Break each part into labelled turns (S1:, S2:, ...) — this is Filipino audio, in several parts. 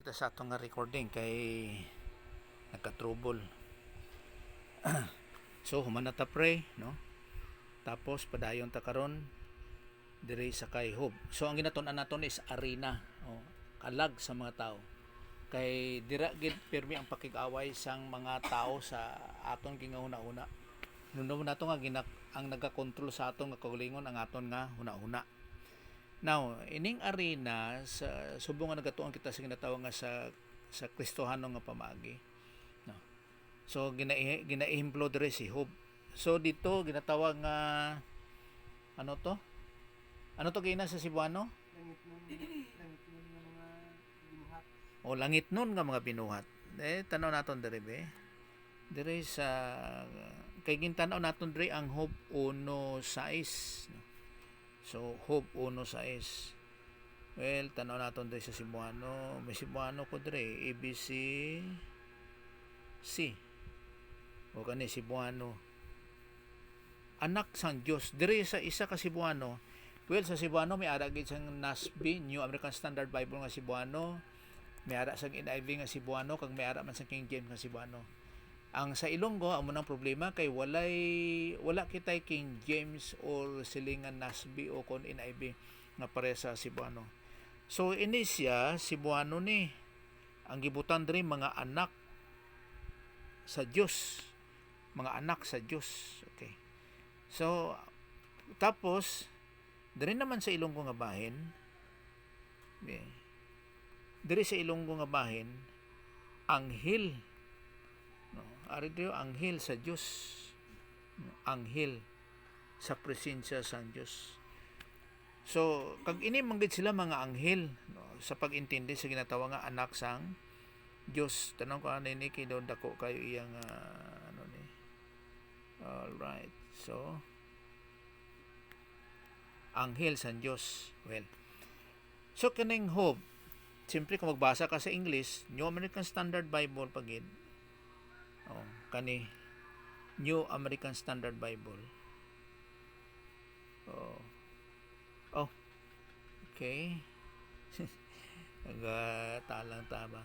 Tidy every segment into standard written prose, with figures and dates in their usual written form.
S1: kita sa atong nga recording kay nagka-trouble. So human na ta pray, no? Tapos padayon ta karon diri sa kay Hob. So ang ginaton-an naton is arena, kalag sa mga tao. Kay dira gid pirmi ang pakig-away sang mga tao sa aton gingahuna-una. Nuno nato nga ang nagakontrol sa aton nga kaugalingon ang aton nga huna-huna. Now, ining arena sa subong nga nagatuon kita sa ginatawag nga sa Kristohano nga pamaagi. No. So ginaihimplo dire si Hob. So dito ginatawag nga ano to? Ano to gina sa Cebuano?
S2: Langit nun nga mga binuhat.
S1: O langit nun nga mga binuhat. Tanaw naton dire be. Dire sa kay gintanaw naton dire ang Hob 1:6. No? So, Hob 1:6. Well, tanaw naton dire sa Cebuano. May Cebuano ko dire, ABC C. O kani Cebuano. Anak sang Dios. Dire sa isa ka Cebuano. Well, sa Cebuano may ara gid sang NASB, New American Standard Bible nga Cebuano. May ara sang NIV nga Cebuano, kag may ara man sang King James nga Cebuano. Ang sa Ilonggo amo nang problema kay wala kitay King James or silingan NASB o kon NIV nga pare sa Cebuano. So ini siya Cebuano ni ang gibutan diri mga anak sa Dios. Mga anak sa Dios. Okay. So tapos diri naman sa Ilonggo nga bahin, diri sa Ilonggo nga bahin, anghel. No, ari diyo anghel sa Dios. Anghel sa presensya sa Dios. So, kag ini manggid sila mga anghel, no, sa pag-intindi sa ginatawag nga anak sang Dios. Tanong ko ani ni kay dako kayo iyang ano ni. All right. So, anghel sa Dios. Well. So kaning Hob, siyempre kung magbasa ka sa English, New American Standard Bible pagid. Kani New American Standard Bible. Okay. Talang taba.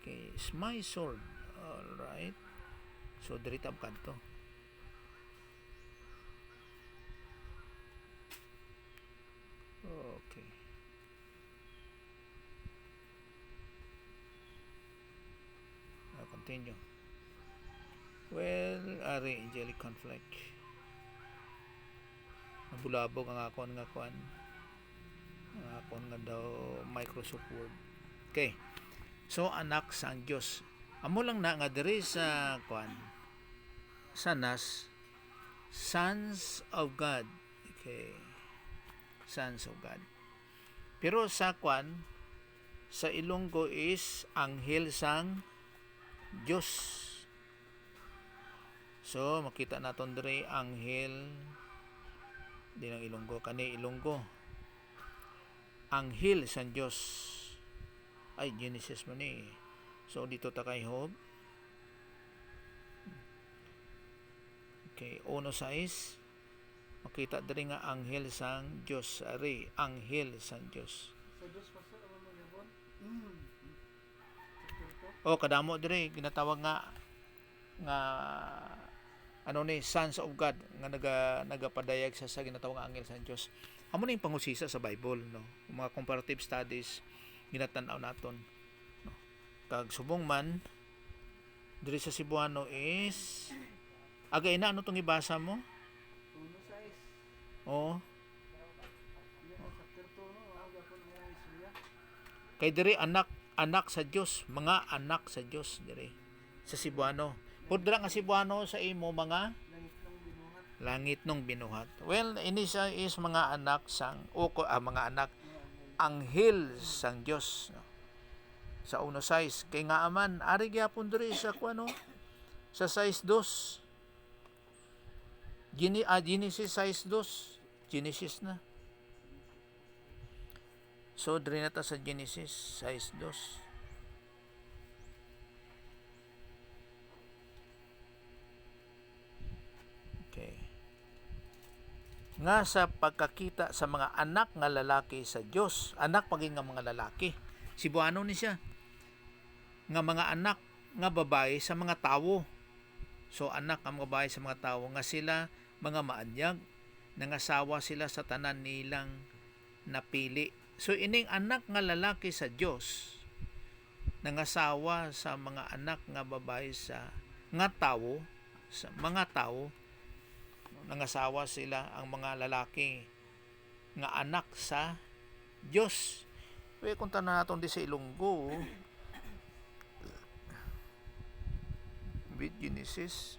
S1: Okay, it's my sword. All right. So diri tab kadto. Okay. Continue. Well, ari angelic conflict. Nabulabog ang akon nga kwan. Ang akon nga daw Microsoft Word. Okay. So anak sang Dios. Amo lang na nga diri sa kwan. Sa NAS, sons of God. Okay. Sons of God. Pero sa kwan, sa Ilonggo is anghel sang Diyos. So, makita naton dire anghel din ang Ilonggo. Kani Ilonggo. Anghel sang Diyos. Ay, Genesis man eh. So, dito ta kay Hob. Okay, 1:6. Makita dire nga anghel sang Diyos. Ari, anghel sang Diyos.
S2: Sa Diyos pastor ang mga gabon.
S1: Kadamo dire ginatawag nga ano ni sons of God nga nagapadayag sa ginatawag nga anghel sa Dios. Amo na yung pangusisa sa Bible, no. Mga comparative studies ginatan-aw naton, no. Kag subong man dire sa Cebuano is agay na ano tong ibasa mo?
S2: 1:6.
S1: Oh.
S2: Chapter 2 no, aga po na istorya.
S1: Kay dire anak sa Dios, mga anak sa Dios dire sa Cebuano. Pudra nga Cebuano sa imo mga langit nung binuhat. Well, ini siya is mga anak sang mga anak anghel sang Dios, no? Sa 1:6 kay nga aman ari gyapon dire sa kuno sa 6:2. Genesis 6:2. Genesis na. So, dire na ta sa Genesis 6:2. Okay. Nga sa pagkakita sa mga anak nga lalaki sa Dios, anak paging nga mga lalaki. Cebuano ni siya. Nga mga anak nga babae sa mga tawo. So anak ang babae sa mga tawo nga sila mga maanyag, nangasawa sila sa tanan nilang napili. So ining anak nga lalaki sa Dios nangasawa sa mga anak nga babae sa nga tawo, sa mga tawo, nangasawa sila ang mga lalaki nga anak sa Dios. Kaya kung tanan naton di sa Ilonggo, with Genesis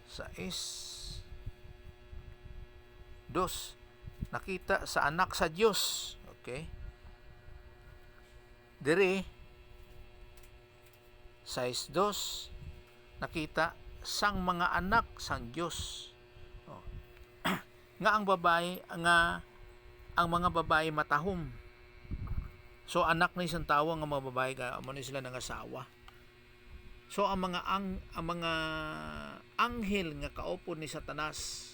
S1: 6:2, nakita sa anak sa Dios. Okay? Dire 6:2, nakita sang mga anak sang Dios. Oh. Nga ang babae nga ang mga babae matahom. So anak ni isang tawo nga mga babae amo ni sila nangasawa. So ang mga anghel nga kaupo ni Satanas,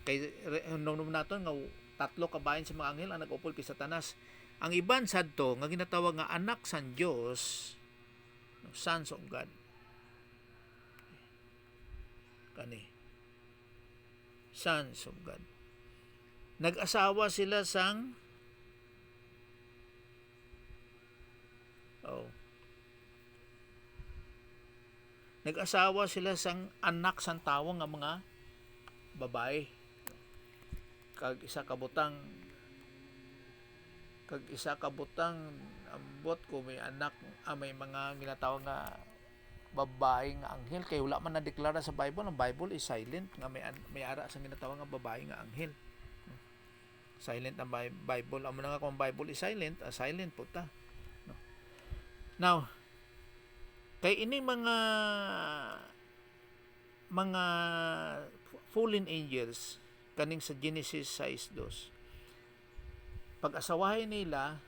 S1: kay nung naton nga tatlo ka bahin sa mga anghel ang nag-upol kay Satanas. Ang iban sadto nga ginatawag nga anak sang Dios, sons of God. Kani sons of God. Nag-asawa sila sang nag-asawa sila sang anak sang tawo nga mga babae. Kag isa kabutang ambot ko may anak may mga ginatawag nga babae nga anghel, kay wala man na-deklara sa Bible. Ang Bible is silent nga may ara sa ginatawag nga babae nga anghel. Silent ang Bible. Amo na nga kung Bible is silent, silent po ta. No. Now, kay ini mga fallen angels kaning sa Genesis 6:2, pag-asawahin nila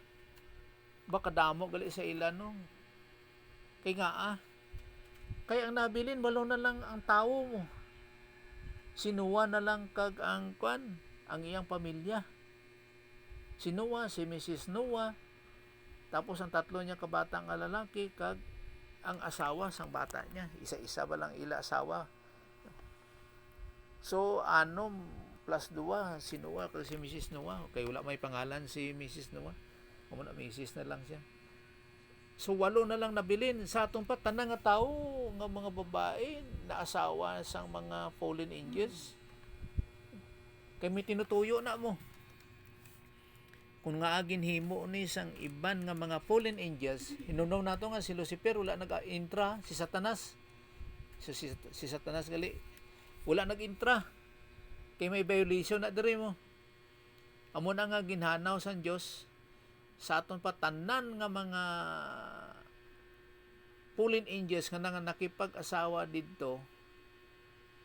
S1: baka damo gali sa ila no. Kay nga kay ang nabilin walo na lang ang tawo mo. Sinuwa na lang kag ang ang iyang pamilya. Si Noah, si Mrs. Noah, tapos ang tatlo niya kabatang lalaki kag ang asawa sang bata niya. Isa-isa ba lang ila asawa. So, 6+2, si Noah kag si Mrs. Noah. Kaya wala may pangalan si Mrs. Noah. Kamo na Mrs. na lang siya. So, 8 na lang nabilin. Sa atong pa, tanang nga tao, nga mga babae, na asawa sang mga fallen angels. Kaya may tinutuyo na mo. Kung nga agin himo ni sang iban nga mga fallen angels, hinunaw nato nga si Lucifer wala nag-intra, si Satanas. So, si Satanas gali wala nag-intra. Kay may violation na diri mo. Amo na nga ginhanaw sang Dios sa aton pa tanan nga mga fallen angels nga nga nakipag-asawa didto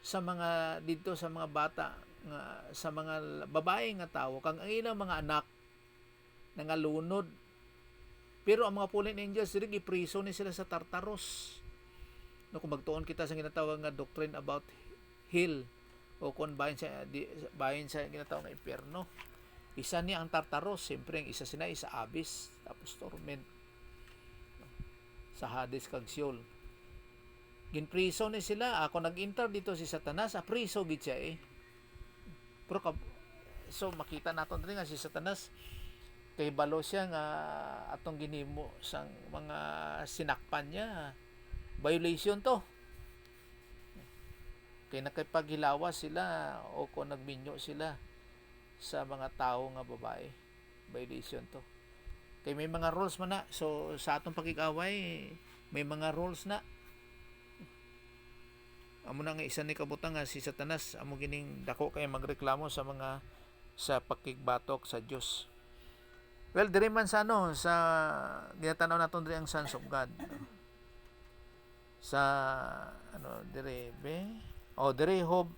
S1: sa mga bata nga sa mga babae nga tawo kang ang ilang mga anak nangalunod. Pero ang mga fallen angels diri gipriso ni sila sa Tartarus. No, kung magtuon kita sa ginatawag nga doctrine about hell o kung bahin sa ginatawag nga impyerno, isa ni ang Tartarus, siyempre ang isa sina sa Abyss, tapos torment sa Hades kag Sheol. Ginpriso ni sila. Ako nag-enter dito si Satanas, priso gid siya Pero so makita naton diri nga si Satanas kay balo siya nga atong ginimo sang mga sinakpan niya, violation to. Kay nakipaghilawas sila o kung nagminyo sila sa mga tao nga babae, violation to. Kay may mga rules man na. So sa atong pakikaway may mga rules na. Amo na nga isa ni kabutang nga si Satanas amo gining dako kay magreklamo sa pakigbatok sa Dios. Well, diri man sa sa ginatanaw naton diri ang sons of God. Sa diri diri Job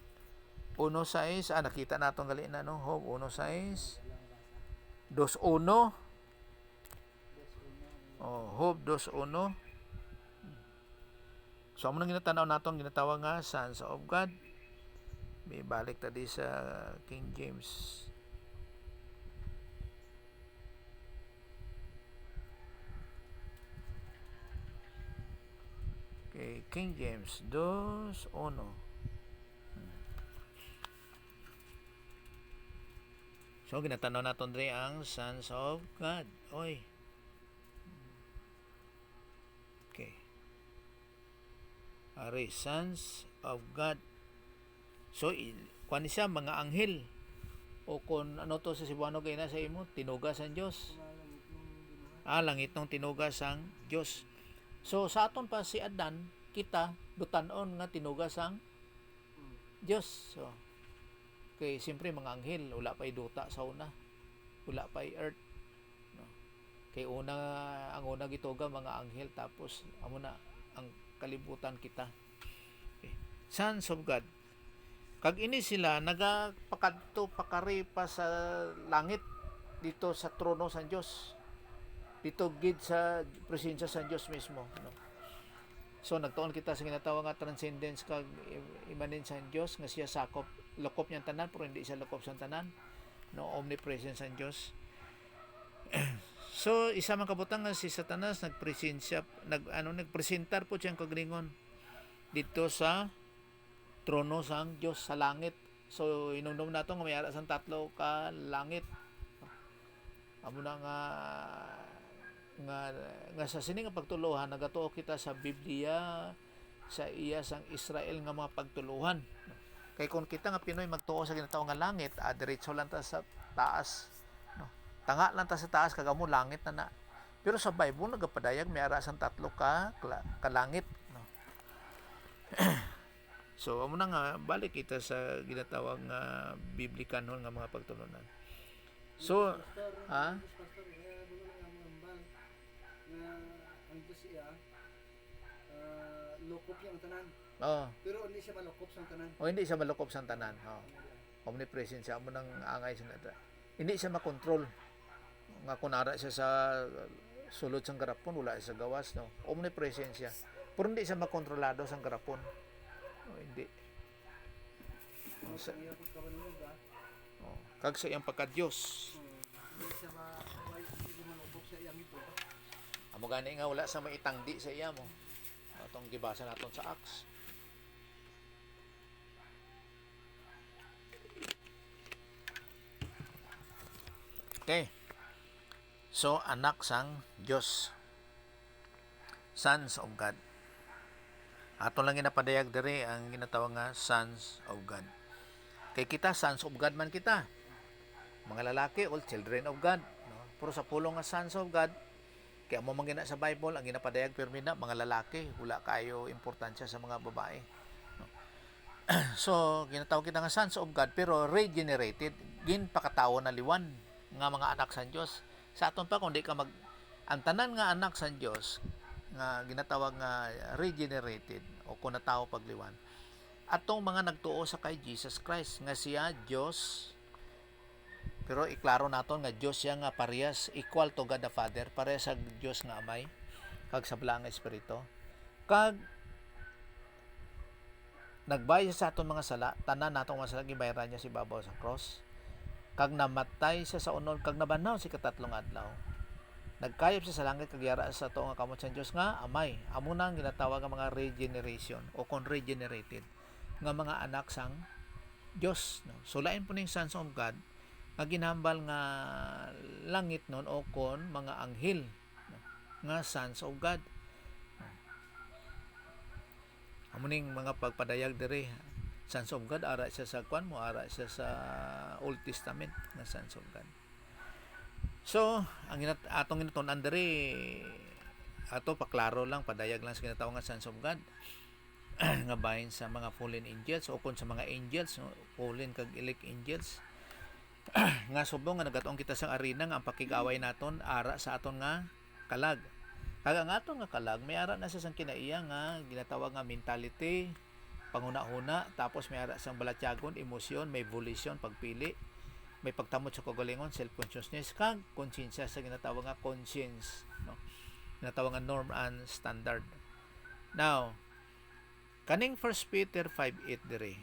S1: 1:6, nakita naton gali na Job 1:6, 2:1. Job 2:1. So amo nang ginatanaw naton ginatawag nga sons of God. May balik ta di sa King James. Okay, King James 2:1. So ginatanaw naton diri ang sons of God. Oy. Okay. Ari sons of God. So kuan siya mga anghel. O kung ano to sa Cebuano kay na sa imo, tinugas ang Dios.
S2: Kumalangit nung binuhat.
S1: Langit nung tinugas ang Dios. So sa aton pa si Adan, kita dutanon nga tinugas ang Dios. So kay siyempre mga anghel wala pay duta sa una. Wala pay earth. No? Kay ang una gituga mga anghel tapos amo na ang kalibutan kita. Okay. Sons of God. Kag ini sila nagapakadto pakari pa sa langit dito sa trono sa Dios. Dito gid sa presensya sa Dios mismo, no? So nagtuon kita sa ginatawag nga transcendence kag immanence sa Dios nga siya sakop lokop niyang tanan pero hindi siya lokop sa tanan, no, omnipresence sa Dios. So isa man kabutang nga si Satanas nagpresentar po siyang kaglingon dito sa trono sang Dios sa langit. So inumdum nato nga may ara sang tatlo ka langit. Amo na nga sa sini nga pagtuluhan nagatuo kita sa Biblia sa iya sang Israel nga mga pagtuluhan. Kay kung kita nga Pinoy magtuo sa ginatawag nga langit, diretso lang ta sa taas, no. Tanga lang ta sa taas kagamo langit na. Pero sa Bible nagapadayag may ara sang tatlo ka langit, no. So amo na nga balik kita sa ginatawag nga biblikanon nga mga pagtulunan. So,
S2: Pastor,
S1: ha?
S2: Pastor, kaya bulo lang ang ambal na ang Diyos siya, lokop niya ang tanan.
S1: Oh,
S2: Pero hindi siya malokop sa tanan.
S1: hindi siya malukop sa tanan. Oh. Omnipresent siya amo nang angay sa nata. Hindi siya makontrol. Nga kunara siya sa sulod sang garapon wala siya sa gawas, no. Omnipresent siya. Pero hindi siya makontrolado sang garapon. Hindi.
S2: Sa iya kung kapanunog
S1: Kag sa iyang pagka-Diyos.
S2: hindi siya hindi siya malokop sa iyang ito.
S1: Amo gani nga wala sa maitangdi sa iya mo. Atong gibasa naton sa Acts. Okay. So anak sang Dios. Sons of God. Ato lang ginapadayag diri ang ginatawag nga sons of God. Kay kita sons of God man kita. Mga lalaki all children of God, no? Pero sa pulong nga sons of God, kaya mo mangina sa Bible ang ginapadayag permi na mga lalaki, wala kayo importansya sa mga babae, no? So ginatawag kita nga sons of God pero regenerated, ginpakatawo na liwan nga mga anak sa Dios. Sa aton pa kung di ka ang tanan nga anak sa Dios nga ginatawag nga regenerated o kung natawo pagliwan atong mga nagtuo sa kay Jesus Christ nga siya Dios. Pero iklaro naton nga Dios siya nga parehas equal to God the Father, parehas sa Dios nga Amay kag sa Balaang nga Espiritu. Kag nagbayad sa aton mga sala, tanan natong mga sala gibayaran niya si babaw sa cross. Kag namatay siya sa unod kag nabanaw si katatlong adlaw. Nagkayop siya sa langit kag yara sa tuo nga kamot sa Dios nga Amay. Amo nang ginatawag nga mga regeneration o kon regenerated nga mga anak sang Dios, no. So lain po ning sons of God nga ginhambal nga langit non o kon mga anghel, no, nga sons of God. Amo ning mga pagpadayag diri sons of God ara siya sa kwan mo ara siya sa Old Testament nga sons of God. So ang atong ginatun-an diri ato paklaro lang padayag lang sa ginatawag nga sons of God nga bahin sa mga fallen angels o kon sa mga angels, no, fallen kag elect angels nga subong nga nagatuong kita sa arena nga ang pakig-away naton ara sa aton nga kalag. Kag ang aton nga kalag may ara na sa sang kinaiya nga ginatawag nga mentality, panguna-una, tapos may ara sang balatyagon, emosyon, may volition, pagpili, may pagtamot sa kagalingon, self-consciousness, kag konsensya sa ginatawag nga conscience, no, ginatawag nga norm and standard. Now kaning 1 Peter 5:8 dire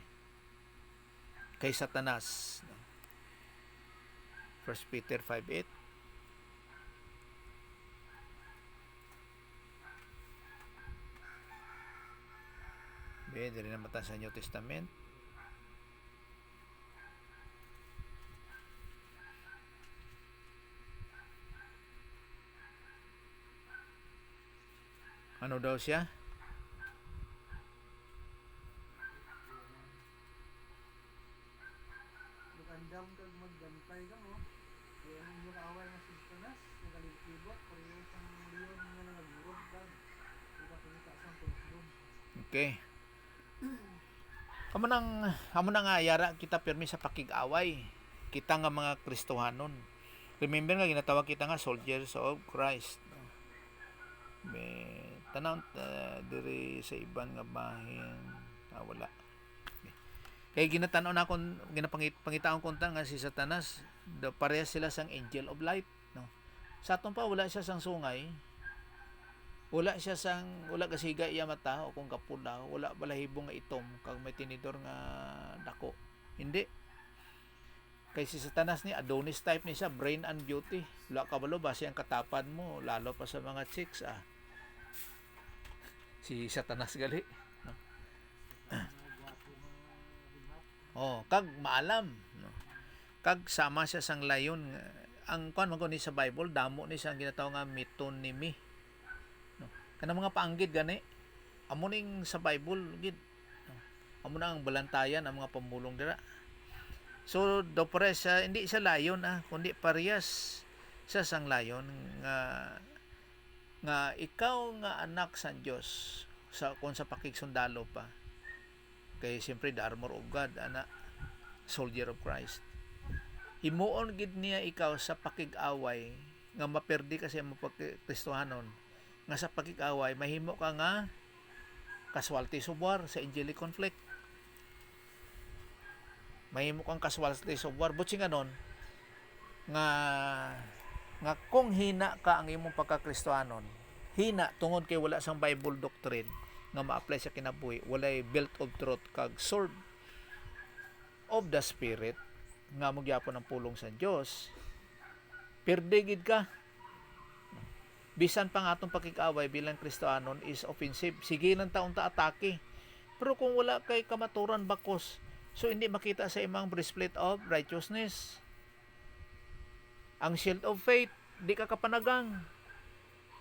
S1: kay Satanas, no? 1 Peter 5:8 Dili na mata sa New Testament. Ano daw siya?
S2: Magandam kag magbantay ka mo. Kaya ang mga away nga si Satanas, nagalibot, pareho sa leon nga nagurog ka. Di ka pinita sa tulong.
S1: Okay. Amo nang ayara kita pirmi sa pakig-away. Kita nga mga Kristohanon. Remember nga ginatawag kita nga soldiers of Christ. Tanaw diri sa iban nga bahin. Wala. Kaya ginatanaw na akong ginapangitaon kontan nga si Satanas, parehas sila sang angel of light, no. Sa aton pa wala siya sang sungay. Wala kasiga iya mata o kung kapula, wala balahibong nga itom kag may tinidor nga dako. Hindi. Kay si Satanas ni Adonis type ni siya, brain and beauty. Wala ka balo base ang katapan mo lalo pa sa mga chicks Si Satanas gali, no. Kag maalam, no. Kag sama siya sang layon. Ang kuan man ko ni sa Bible, damo ni siyang ginatawag nga metonymy. No. Kanang mga paanggid gani, amo ning sa Bible gid. No. Amo na ang balantayan ang mga pamulong dira. So do pares hindi siya layon kundi parehas sa sang layon nga ikaw nga anak sa Dios kung sa pakigsundalo pa. Kay siyempre the armor of God soldier of Christ. Himuon gid niya ikaw sa pakig-away nga maperdi kasi ang Kristohanon nga sa pakig-away mahimo ka nga casualty of war sa angelic conflict. Mahimo kang casualty of war butsi ganon nga kung hina ka ang imong pagka-Kristohanon, hina tungod kay wala sang Bible doctrine nga ma-apply sa kinabuhi, walay belt of truth kag sword of the spirit nga magyapon ang pulong sa Dios, perdigid ka. Bisan pa nga atong pakig-away bilang Kristohanon is offensive, sige lang taon ta atake, pero kung wala kay kamaturan bakos, so hindi makita sa imong breastplate of righteousness, ang shield of faith, di ka kapanagang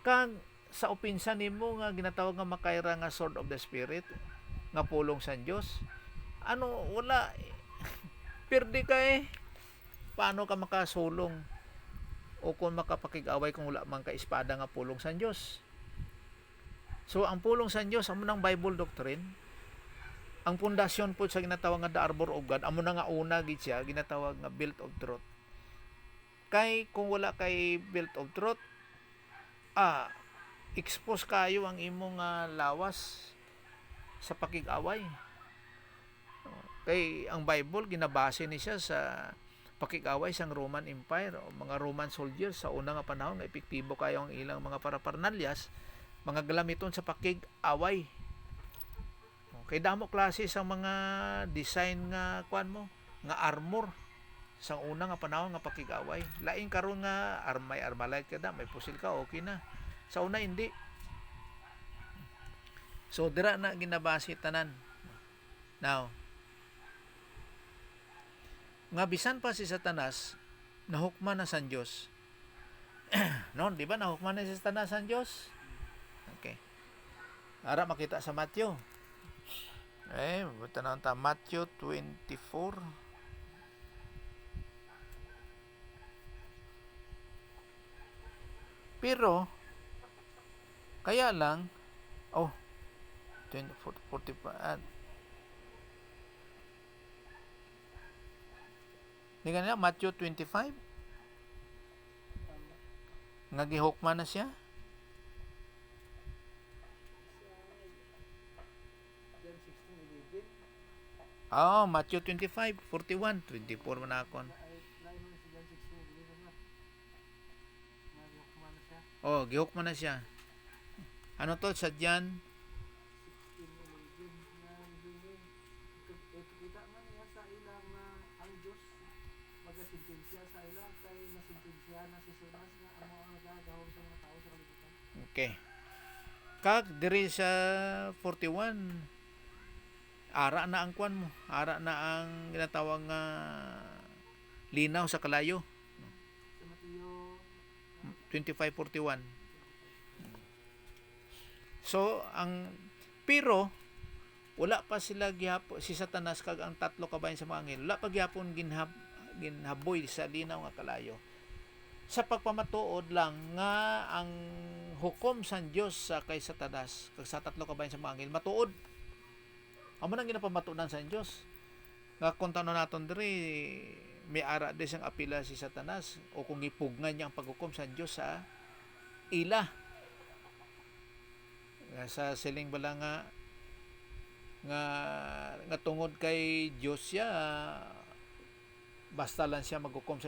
S1: kag sa opinsan nimo nga ginatawag nga makaira nga sword of the spirit nga pulong sa Dios, wala perdi ka paano ka makasulong o kung makapakig-away kung wala man ka espada nga pulong sa Dios. So ang pulong sa Dios amo nang Bible doctrine, ang pundasyon po sa ginatawag nga the armor of God, amo na nga una gid siya ginatawag nga belt of truth. Kay kung wala kay belt of truth, expose kayo ang imong lawas sa pakig-away. Kay ang Bible ginabase ni siya sa pakig-away sang Roman Empire o mga Roman soldiers sa una nga panahon nga epektibo kayo ang ilang mga paraparnalyas, mga galamiton sa pakig-away. Kay damo klase sa mga design nga nga armor sang una nga panahon nga pakig-away. Lain karon nga armalite kada, may pusil ka, okay na. Sa una hindi. So dira na ginabase tanan. Now, nga bisan pa si Satanas nahukman na sa Dios. No, di ba nahukman na si Satanas sa Dios? Okay. Ara makita sa Matthew. Tanaw ta Matthew 24. Pero kaya lang 45 Hindi nga Matthew 25 nga gihukman na siya. Matthew 25, 41, 24 man akon. Gihukman na siya. Ano to sa John?
S2: Kita man niya sa ilang ang Diyos magasintensya sa ilang kay nasintensya na si Satanas nga amo ang nagagahom sa mga tao sa kalibutan.
S1: 41. Okay. Kag diri sa 41, 41 nga gihukman na siya. Ano to sa John? 16:11. Gihukman na siya. Gihukman na siya. Ano to sa John? 25, 41. 24 man akon. Ano to sa John? 16:11. Nga gihukman na siya. Gihukman na siya. Kag diri sa 41 ara na ang kwan mo, ara na ang ginatawag nga linaw sa kalayo.
S2: Sa Mateo
S1: 25:41. So pero wala pa sila si Satanas kag ang tatlo kabayan sa mga anghel, wala pa gyapon ginhaboy sa linaw nga kalayo. Sa pagpamatuod lang nga ang hukom sa Dios sa kay Satanas kag sa tatlo kabayan sa mga anghel matuod. Amo nang ginapamatudan sa Dios. Nga kung tanong naton diri may ara di siyang apila si Satanas o kung ipugnan niya ang paghukom sa Dios sa ila. Nga sa siling bala nga tungod kay Dios siya basta lang siya maghukom sa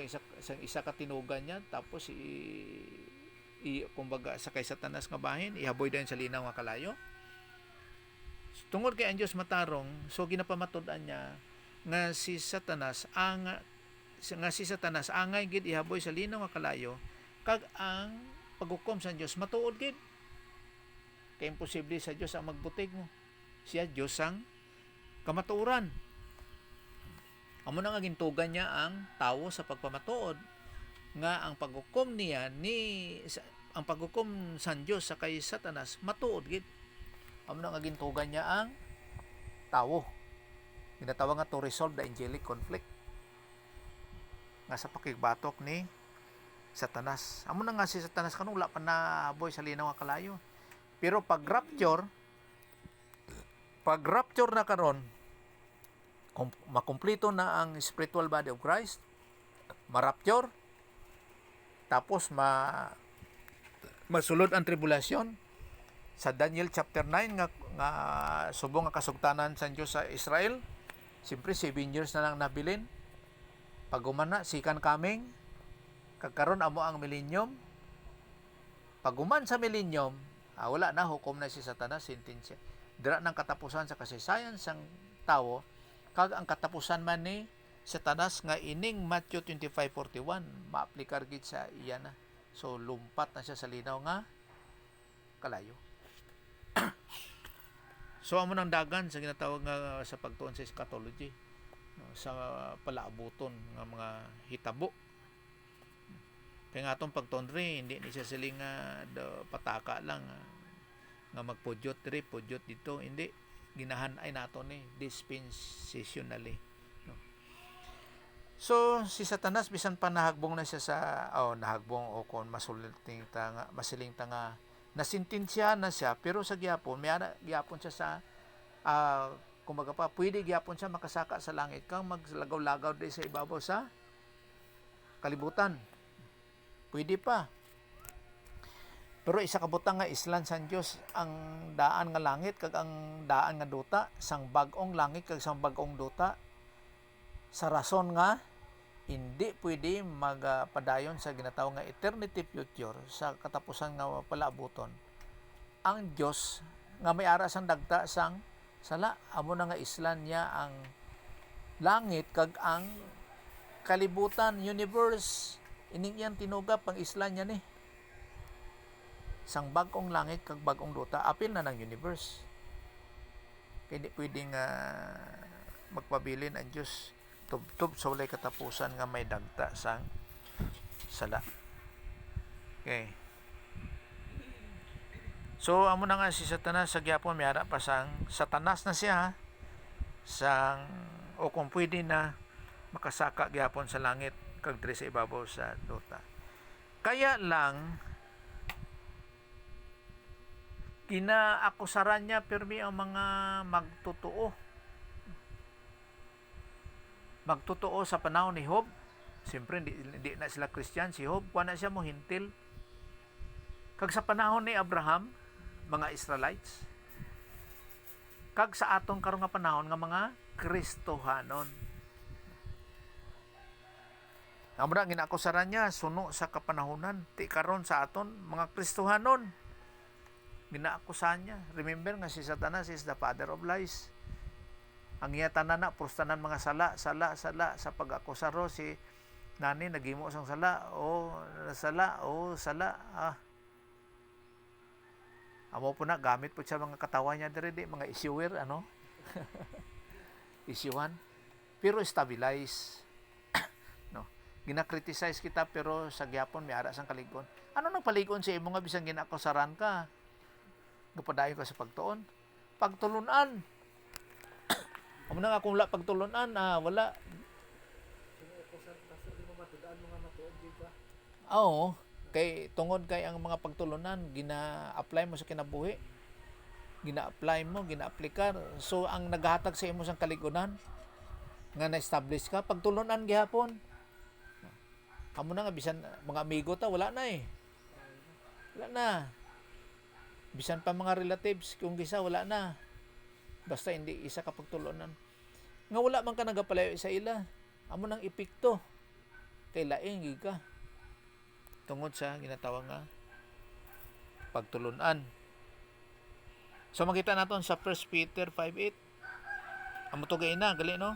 S1: isa ka tinugan niya tapos kumbaga sa kay Satanas nga bahin ihaboy dayon sa linaw nga kalayo. Tungod kay ang Dios matarong, so ginapamatud-an niya nga si Satanas angay gid ihaboy sa linaw nga kalayo kag ang paghukom sa Dios matuod gid. Kay imposible sa Dios ang magbutig mo. Siya Dios ang kamatuoran. Amo na nga gintugan niya ang tawo sa pagpamatuod nga ang paghukom niya ang paghukom sa Dios sa kay Satanas matuod gid. Amo na nga gintugan niya ang tawo. Ginatawag nga to resolve the angelic conflict nga sa pakigbatok ni Satanas. Amo na nga si Satanas kanung wala pa naboy sa linaw nga kalayo. Pero pag rapture na karon, makumpleto na ang spiritual body of Christ, ma-rapture, tapos masulod ang tribulation. Sa Daniel chapter 9 nga subong nga kasugtanan sa Dios sa Israel, siyempre 7 years na lang nabilin. Pag umana second coming, kagkaron amo ang millennium. Pag uman sa millennium, wala na hukom na si Satanas, sentensya. Dira nang katapusan sa kasaysayan sang tawo, kag ang katapusan man ni Satanas nga ining Matthew 25:41 maaplikar gid sa iya na. So lumpat na siya sa linaw nga kalayo. So amo nang dagan sa ginatawag nga sa pagtuon sa eschatology, sa palaabuton nga mga hitabo. Kaya nga itong pagtondre, hindi ni siya siling pataka lang nga magpudyot diri, pudyot dito. Hindi. Ginahanay nato ni dispensationally. No? So, si Satanas, bisan pa nahagbong na siya nahagbong o kung masiling ta nga nasintensya na siya, pero sa gyapon, may gyapon siya sa kumbaga pa, pwede gyapon siya makasaka sa langit kang maglagaw-lagaw din sa ibabaw sa kalibutan. Pwede pa. Pero isa kabutang nga islan sa Dios ang daan nga langit kag ang daan nga duta, sang bag-ong langit kag sang bag-ong duta. Sa rason nga hindi pwede magpadayon sa ginatawag nga eternity future sa katapusan nga palaabuton. Ang Dios nga may ara sang dagta sang sala, amo na nga islan niya ang langit kag ang kalibutan, universe. Ining iyang tinugap ang isla niya ni. Sang bag-ong langit kag bag-ong duta, apil na ng universe. Kaya di pwedeng magpabilin ang Diyos tub-tub sa walay katapusan nga may dagta sang sala. Okay. So, amo na nga si Satanas sa gyapon, may ara pa sang Satanas na siya, o kung pwede na makasaka gyapon sa langit kag diri sa ibabaw sa duta. Kaya lang kinaakusaran niya pirmi ang mga magtotoo sa panahon ni Job. Siyempre hindi na sila Christian. Si Job kuha na siya mo hintil. Kag sa panahon ni Abraham, mga Israelites, kag sa atong karong nga panahon nga mga Kristohanon. Amo na ginaakusaran niya suno sa kapanahunan. Ti karon sa aton mga Kristohanon. Ginaakusahan niya. Remember nga si Satanas is the father of lies. Ang iya tanan na prustanan mga sala sa pag-akusaro si nani nagimo sang sala. Amo po na gamit po siya mga katawan niya diri mga issuer isyuhan, pero stabilize. No, gina-criticize kita pero sa gyapon may ara sang kaligon. Ano nang paligon sa imo nga bisan ginakusaran ka? Gapadayon ka sa pagtuon. Pagtulunan. Amo na nga kung wala pagtulunan, wala.
S2: Sino ko sa basta di mo matudaan mga matuod di ba?
S1: Oo, kay tungod kay ang mga pagtulunan gina-apply mo sa kinabuhi. Gina-apply mo, gina-aplikar. So ang naghatag sa imo sang kaligunan nga na-establish ka pagtulunan gihapon. Amo na nga bisan mga amigo ta wala na eh. Wala na. Bisan pa mga relatives kung gisa wala na. Basta hindi isa ka pagtulunan. Nga wala man ka nagapalayo sa ila. Amo nang epekto. Kay laing gid ka. Tungod sa ginatawag nga pagtulunan. So makita naton sa 1 Peter 5:8. Amo to gay na gali no?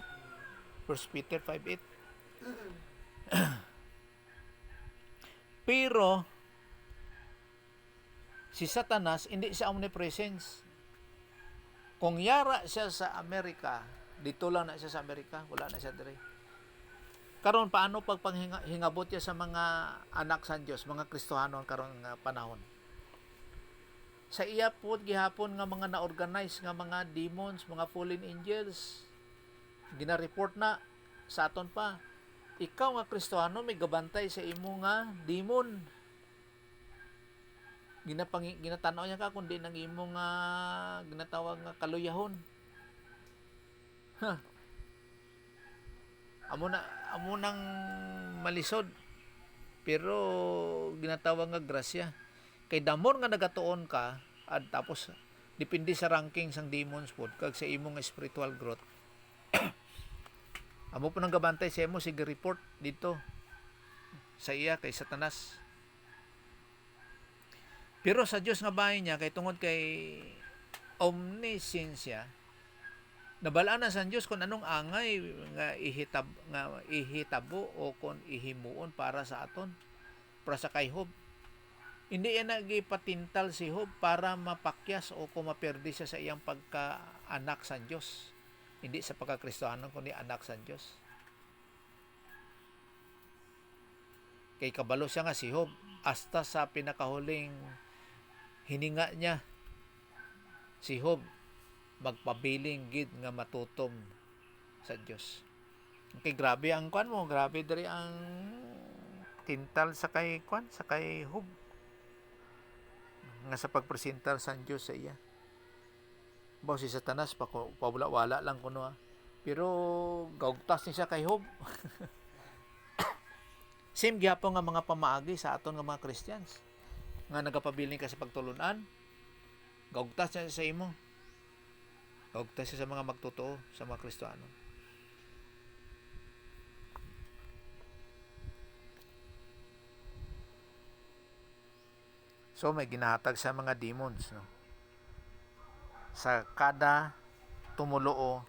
S1: 1 Peter 5:8. Pero si Satanas hindi siya omnipresence. Kung yara siya sa Amerika, dito lang na siya sa Amerika, wala na siya dire. Karon paano pag panghingabot niya sa mga anak sa Dios, mga Kristohanon karon nga panahon? Sa iya po gihapon nga mga na-organize nga mga demons, mga fallen angels, gina-report na sa aton pa. Ikaw nga Kristohano may gabantay sa imo nga demon. Ginatanaw niya ka kundi nang imo nga ginatawag nga kaluyahon. Amo nang malisod. Pero ginatawag nga grasya. Kay damor nga nagatuon ka at tapos depende sa ranking sang demons pod kag sa imo nga spiritual growth. Amo po nang gabantay sa imo sige report dito sa iya kay Satanas. Pero sa Dios nga bahay niya kay tungod kay omniscience, nabalaan na sa Dios kung anong angay nga ihitabo o kung ihimuon para sa aton, para sa kay Job. Hindi yan nagipatintal si Job para mapakyas o kung maperdi siya sa iyang pagka-anak sa Diyos. Hindi sa pagka-Kristohanon, kundi anak sa Diyos. Kay kabalo siya nga si Job, hasta sa pinakahuling hininga niya, si Job, magpabiling gid nga matutom sa Diyos. Okay, grabe ang kwan mo, grabe diri ang tintal sa kay kwan, sa kay Job. Nga sa pagpresentar sa Diyos sa iya. Bawo si Satanas pawala-wala lang kuno pero gaugtas ni siya kay Job. Same gyapon nga mga pamaagi sa aton nga mga Christians nga nagapabiling ka sa pagtulunan, gaugtas niya sa imo. Gaugtas siya sa mga magtotoo, sa mga Kristiyano. So may ginahatag sa mga demons, no? Sa kada tumuloo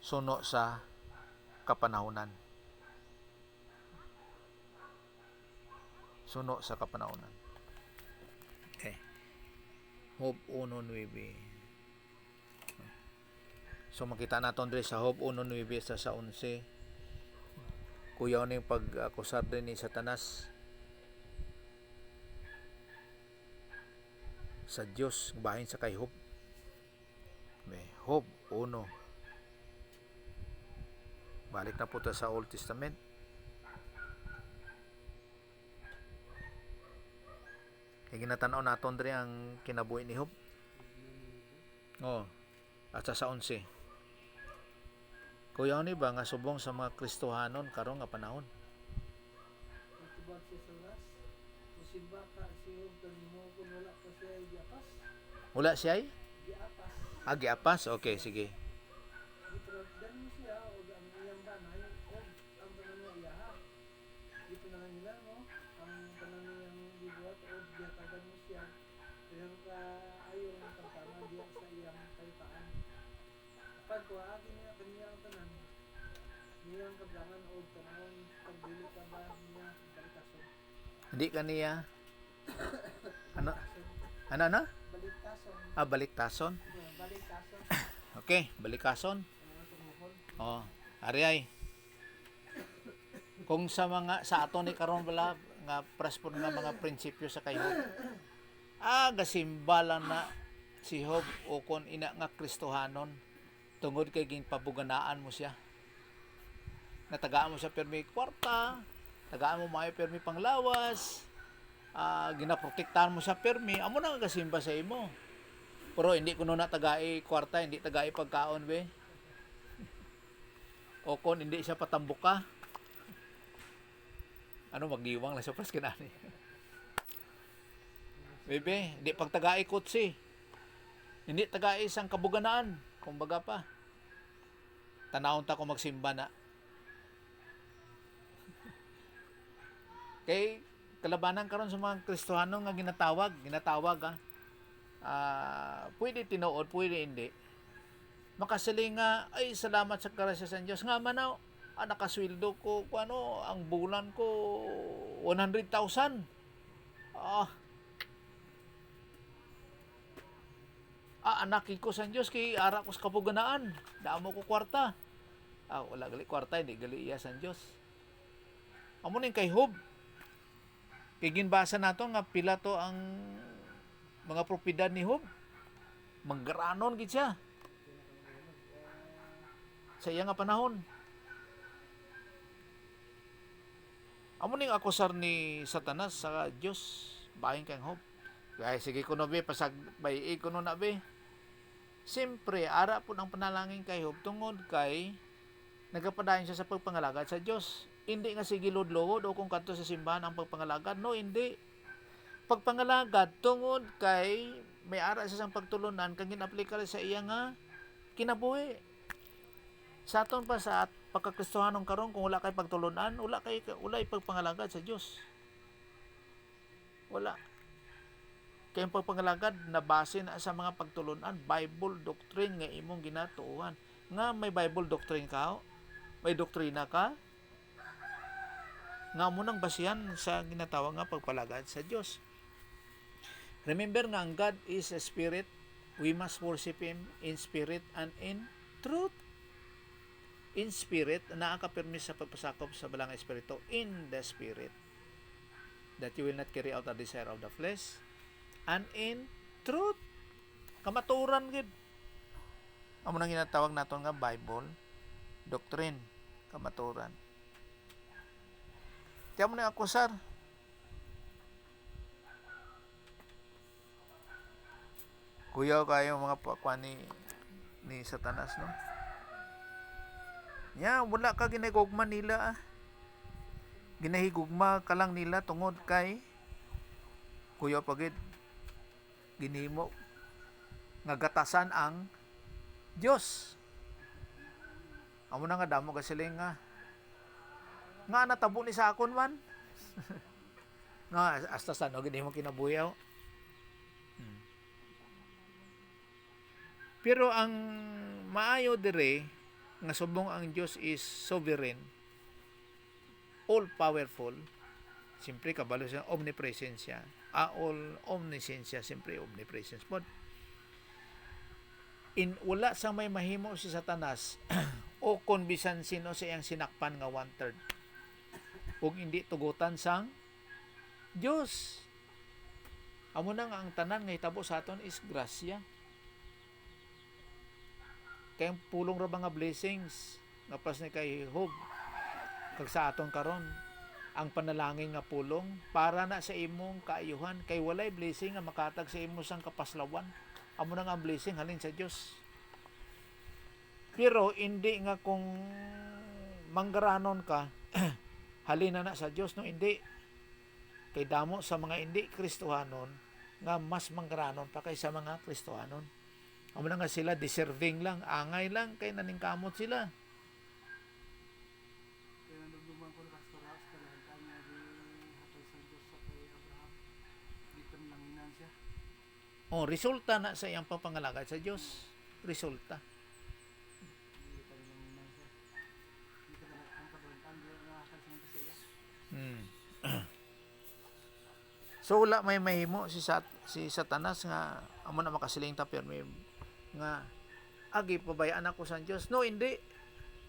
S1: suno sa kapanahunan. Suno sa kapanahunan. Okay. Job 1:9. So makita naton diri sa Job 1:9 sa 11. Kuyaw ning pag-akusar din ni Satanas sa Dios bahin sa kay Job. Job 1. Balik na po ta sa Old Testament. Kaya ginatanaw naton diri ang kinabuhi ni Job. At sa 11. Kuyaw ni ba nga subong sa mga Kristohanon karon nga panahon?
S2: Itubag siya sa las. Musimba ka si Job kanimo kung wala pa siya giapas.
S1: Wala siya ay?
S2: Giapas.
S1: Giapas? Okay, sige.
S2: Gitragdan mo siya o ang iyang danay o ang tanan niya iyaha. Dito na lang nila no. Ang tanan niyang gibuhat o giyatagan mo siya. Pero ka ayaw ng tangtama diya sa iyang kaytaan. Kapag kuhaagin niya kaniya ang tanan, niyang kablangan o tanawon pagdili ka ba niya balitason.
S1: Hindi kaniya ano? Ano?
S2: Balitason.
S1: Baliktason.
S2: Balitason.
S1: Okay, balikason.
S2: Tumuhon.
S1: Oh, ari ay. Kung sa ato ni karon bala nga praspon nga mga prinsipyo sa kay Hob. Gasimbalan na si Hob o kon ina nga Kristohanon tungod kay ginpabuganaan mo siya. Natagaan mo siya permi kwarta, tagaan mo maayo permi panglawas, ginaprotektahan mo siya permi, amo na nga gasimba sa imo. Pero hindi kuno na tagai kwarta, hindi tagai pagkaon be. O kon hindi siya patambuka. Ano magiwang lang sa pras kinani. Bebe, hindi pagtagai kutsi. Hindi tagai isang kabuganaan, kumbaga pa. Tanawon ta ko magsimba na. Kay kalabanan karon sa mga Kristohano nga ginatawag pwede tinuod, pwede hindi. Makasiling nga ay salamat sa grasya sa Dios nga manaw nakasweldo ko ang bulan ko 100,000. Anak ko sa Dios kay ara ko sa kabuganaan. Damo ko kwarta. Wala gali kwarta, hindi gali iya sa Dios. Amo ning kay Hob. Kay ginbasa nato nga pila to ang mga propiedad ni Hob. Manggaranon gid siya. Sa iya nga panahon. Amo ning akusar ni Satanas sa Dios bahin kay Hob. Kaya sige kuno be pasag bay kuno na be. Siyempre, ara po ang panalangin kay Hob tungod kay nagapadayon siya sa pagpangalagad sa Dios. Hindi nga sige lod-lod o kung kadto sa simbahan ang pagpangalagad. No, hindi. Pagpangalagad tungod kay may ara sa sang pagtulunan kang gin-aplikar sa iya nga kinabuhi. Sa aton pa sa pagkakristohanon karon kung wala kay pagtulunan, wala pagpangalagad sa Dios. Wala. Kay pagpangalagad na base na sa mga pagtulunan, Bible doctrine nga imong ginatuohan. Nga may Bible doctrine ka, may doktrina ka, nga mo nang basihan sa ginatawag nga pagpalagad sa Dios. Remember nga ang God is a spirit. We must worship Him in spirit and in truth. In spirit, nakakapirmi sa pagpasakop sa balang espiritu. In the spirit. That you will not carry out the desire of the flesh. And in truth. Kamaturan gid. Amo nang ginatawag naton nga Bible doctrine. Kamaturan. Tiyan mo na akusar. Kuyaw kayo mga pakwan ni Satanas, no? Wala ka ginahigugma nila. Ginahigugma ka lang nila tungod kay kuyaw pagid ginimo nga gatasan ang Dios. Amo na nga damo kasiling nga natabo ni sa akon man. Nga hasta sa no gid mo kinabuyaw. Pero ang maayo dire nga subong ang Dios is sovereign, all powerful. Siyempre kabalo siya omnipresensya. All omniscience, siyempre omnipresence pod. Wala sa may mahimo si Satanas o kon bisan sino sa iyang sinakpan nga 1/3. Ug hindi tugutan sang Dios. Amo na nga ang tanan nga hitabo sa aton is grasya. Kay pulong ra mga blessings nga pas ni kay Hob kag sa aton karon ang panalangin nga pulong para na sa imong kaayuhan kay walay blessing nga makatag sa imo sang kapaslawan. Amo na nga ang blessing halin sa Dios. Pero hindi nga kung manggaranon ka halin na sa Dios, no, hindi. Kay damo sa mga hindi Kristohanon nga mas manggaranon pa kaysa mga Kristohanon. Amo na nga sila deserving lang, angay lang kay naningkamot sila.
S2: Kaya nagluman ko na pastoral sa kalahitan nga di hatay sa Diyos sa kay Abraham. Dito lang hinan siya.
S1: Resulta na sa iyang papangalagad sa Dios. Resulta.
S2: Dito lang hinan siya. Dito na ang kabuntan di nga kalsang sa iya.
S1: So wala may mahimo si Satanas nga amo na makasiling ta permi nga agi pabayaan ako sa Dios. No, hindi.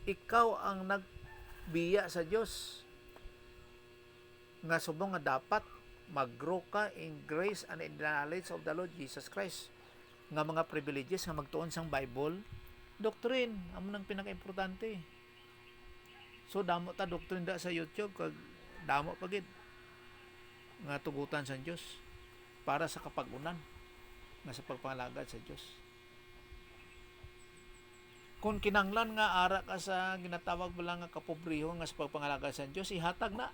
S1: ikaw ang nagbiya sa Dios nga subong nga dapat mag-grow ka in grace and in the knowledge of the Lord Jesus Christ, nga mga privileges nga magtuon sang Bible doctrine amo nang pinaka-importante. So damo ta doctrine da sa YouTube, kag damo pagid nga tugutan sa Dios para sa kapagunan nga sa pagpangalagad sa Dios. Kung kinanglan nga ara ka sa ginatawag mo lang nga kapobriho nga sa pagpangalagad sa Dios, ihatag na.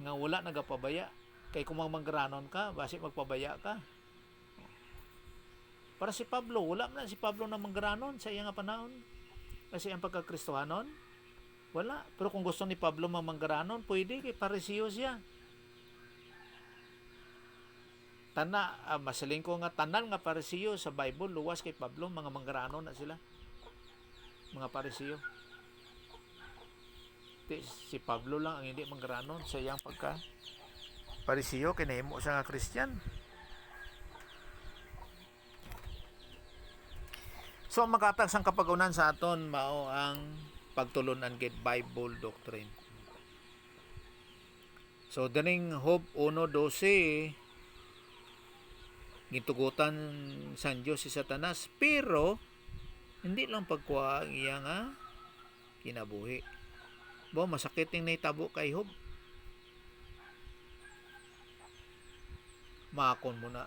S1: Nga wala nagapabaya. Kay kung manggaranon ka, basi magpabaya ka. Para si Pablo, wala man si Pablo na manggaranon sa iyang panahon. Kasi ang pagkakristohanon, wala. Pero kung gusto ni Pablo manggaranon, pwede, kay parisiyo siya. Masaling ko nga tanan nga parisiyo sa Bible, luwas kay Pablo, mga manggaranon na sila. Mga parisiyo. Si Pablo lang ang hindi manggaranon sa iyang pagka parisiyo, kinahimo siya nga Christian. So makatag sang kapagunan sa aton mao ang pagtulunan gid Bible doctrine. So daning Job 1:12 gitugutan sa Dios si Satanas, pero hindi lang pagkuha ang iya nga kinabuhi. Bo masakit ning nahitabo kay Job. Makon mo na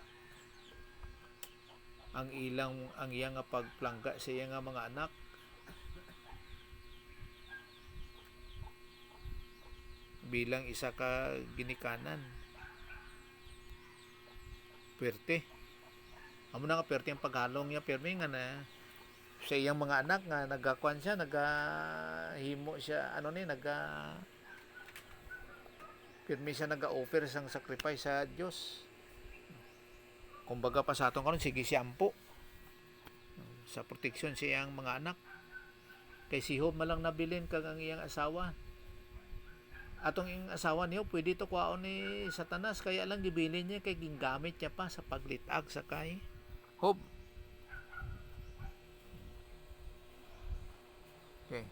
S1: ang iya nga pagplangga sa iya nga mga anak. Bilang isa ka ginikanan. Pwerte. Amo na nga pwerte ang paghalong niya, permi nga na sa iyang mga anak nga nagakuan siya, nagahimo siya, pirmi siya naga-offer sang sacrifice sa Dios. Kumbaga pa sa aton karon sige siyampo sa proteksyon sa iyang mga anak. Kay si Job malang nabilin kag ang iyang asawa. Atong iyang asawa niyo pwede to kuhaon ni Satanas, kaya lang gibilin niya kay gingamit niya pa sa paglitag sa kay Job. Okay.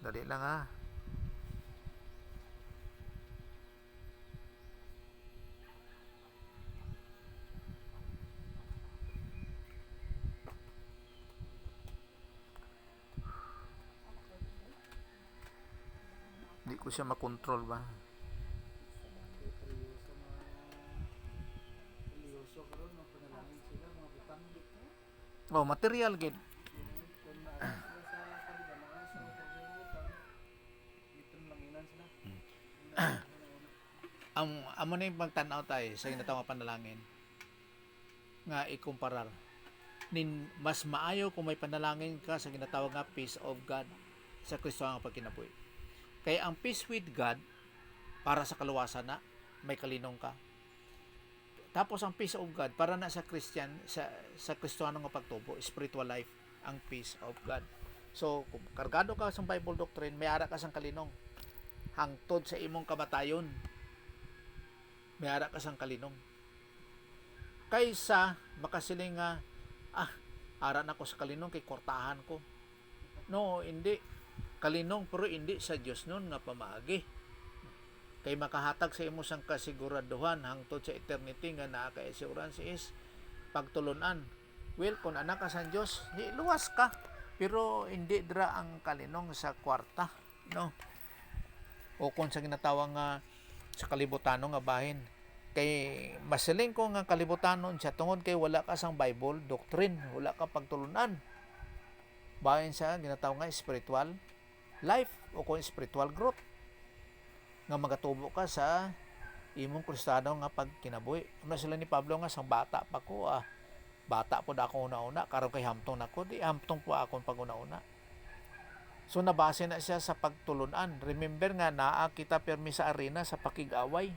S1: Dali lang ha. Hindi ko siya makontrol ba?
S2: Seryoso karon ang panalangin sila, mga butang dito.
S1: Material gid.
S2: Kung naalis sila sa palibanaan sa pagbubutan, dito langinan sila.
S1: Amo na yung pagtanaw tayo sa ginatawag panalangin nga ikumparar. Mas maayo kung may panalangin ka sa ginatawag nga peace of God sa Kristo ang pagkinabuhi. Kaya ang peace with God para sa kaluwasan na may kalinong ka. Tapos ang peace of God para na sa Christian, sa Kristiyano nga pagtubo, spiritual life, ang peace of God. So kung kargado ka sa Bible doctrine, may ara ka sang kalinong hangtod sa imong kamatayon. May ara ka sang kalinong. Kaysa makasiling nga ara na ko sa kalinong kay kortahan ko. No, hindi. Kalinong pero hindi sa Dios nun nga pamaagi. Kay makahatag sa imo sang kasiguraduhan hangtod sa eternity nga naa ka assurance is pagtulunan. Well, kung anak ka sa Dios, luwas ka. Pero hindi dira ang kalinong sa kwarta, no? O kung sa ginatawag nga sa kalibutano nga bahin. Kay masiling ko nga kalibutanon siya tungod kay wala ka sang Bible doctrine, wala ka pagtulunan. Bahin sa ginatawag nga spiritual life o kung spiritual growth nga magatubo ka sa imong kristiyano nga pagkinabuhi. Ano sila ni Pablo nga sang bata pa ko, bata po da ako una-una, karon kay hamtong nako, di hamtong po akong pag-una-una. So nabase na siya sa pagtulunan. Remember nga naa kita permi sa arena sa pakig-away.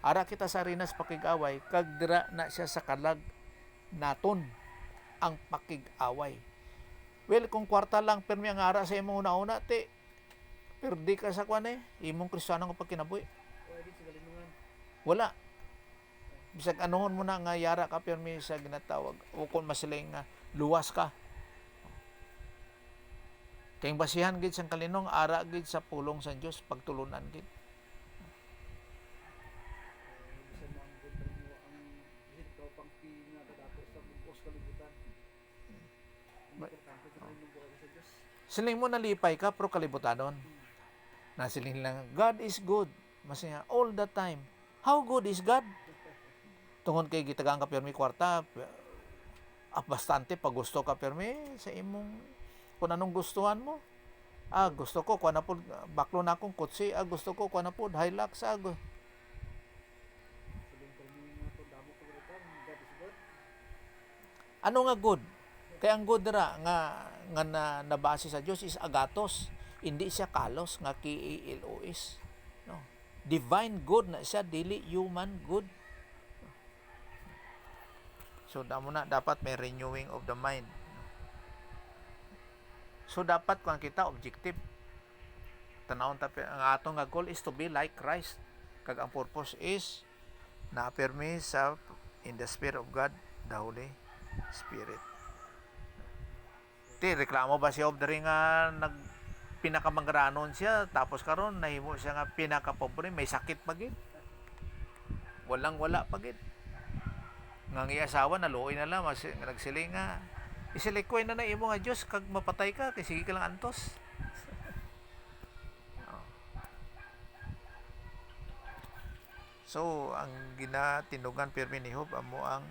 S1: Ara kita sa arena sa pakig-away, kag dira na siya sa kalag naton ang pakig-away. Well, kung kwarta lang permi ang ara sa imong una-una, perdi ka sa kwan imong kristiyano nga pagkinabuhi.
S2: Pwede sa kalinungan.
S1: Wala. bisag anuhon mo na nga yara ka pirmi sa ginatawag o kung masiling nga luwas ka. Kayong basihan gid sang kalinong ara gid sa pulong sa Dios pagtulunan gid.
S2: Bisan mo ang kontra mo ang ikaw pang nga dato sa bugos kalibutan. Importante sa rin buhay sa Diyos.
S1: Siling mo nalipay ka pero kalibutanon. Na siling lang God is good. Masaya all the time. How good is God? Tungod kay gitagaan ka pirmi kwarta, bastante pag gusto ka pirmi sa imong kung anong gustuhan mo. Gusto ko kuha na po baklo na akong kutsi. Gusto ko kuha na po Hilux.
S2: Sabihin kami nga ito, damo ko rin God is good.
S1: Ano nga good? Kaya ang good ra nga nabase sa Dios is agatos. Hindi siya kalos nga KALOS. No. Divine good na siya, dili human good. So damo na dapat may renewing of the mind. So dapat kung kita objective. Tanawon ta ang atong nga goal is to be like Christ. Kag ang purpose is na-affirm sa in the Spirit of God, the Holy Spirit. Reklamo ba siya of the ring nga pinakamangranon siya tapos karon nahimo siya nga pinakapobre, may sakit pa gid. Wala pa gid. Nga ang asawa naluoy na lang nagsiling nga isilikoy na imo nga Dios kag mapatay ka kay sige ka lang antos. So ang ginatinugan pirmi ni Job amo ang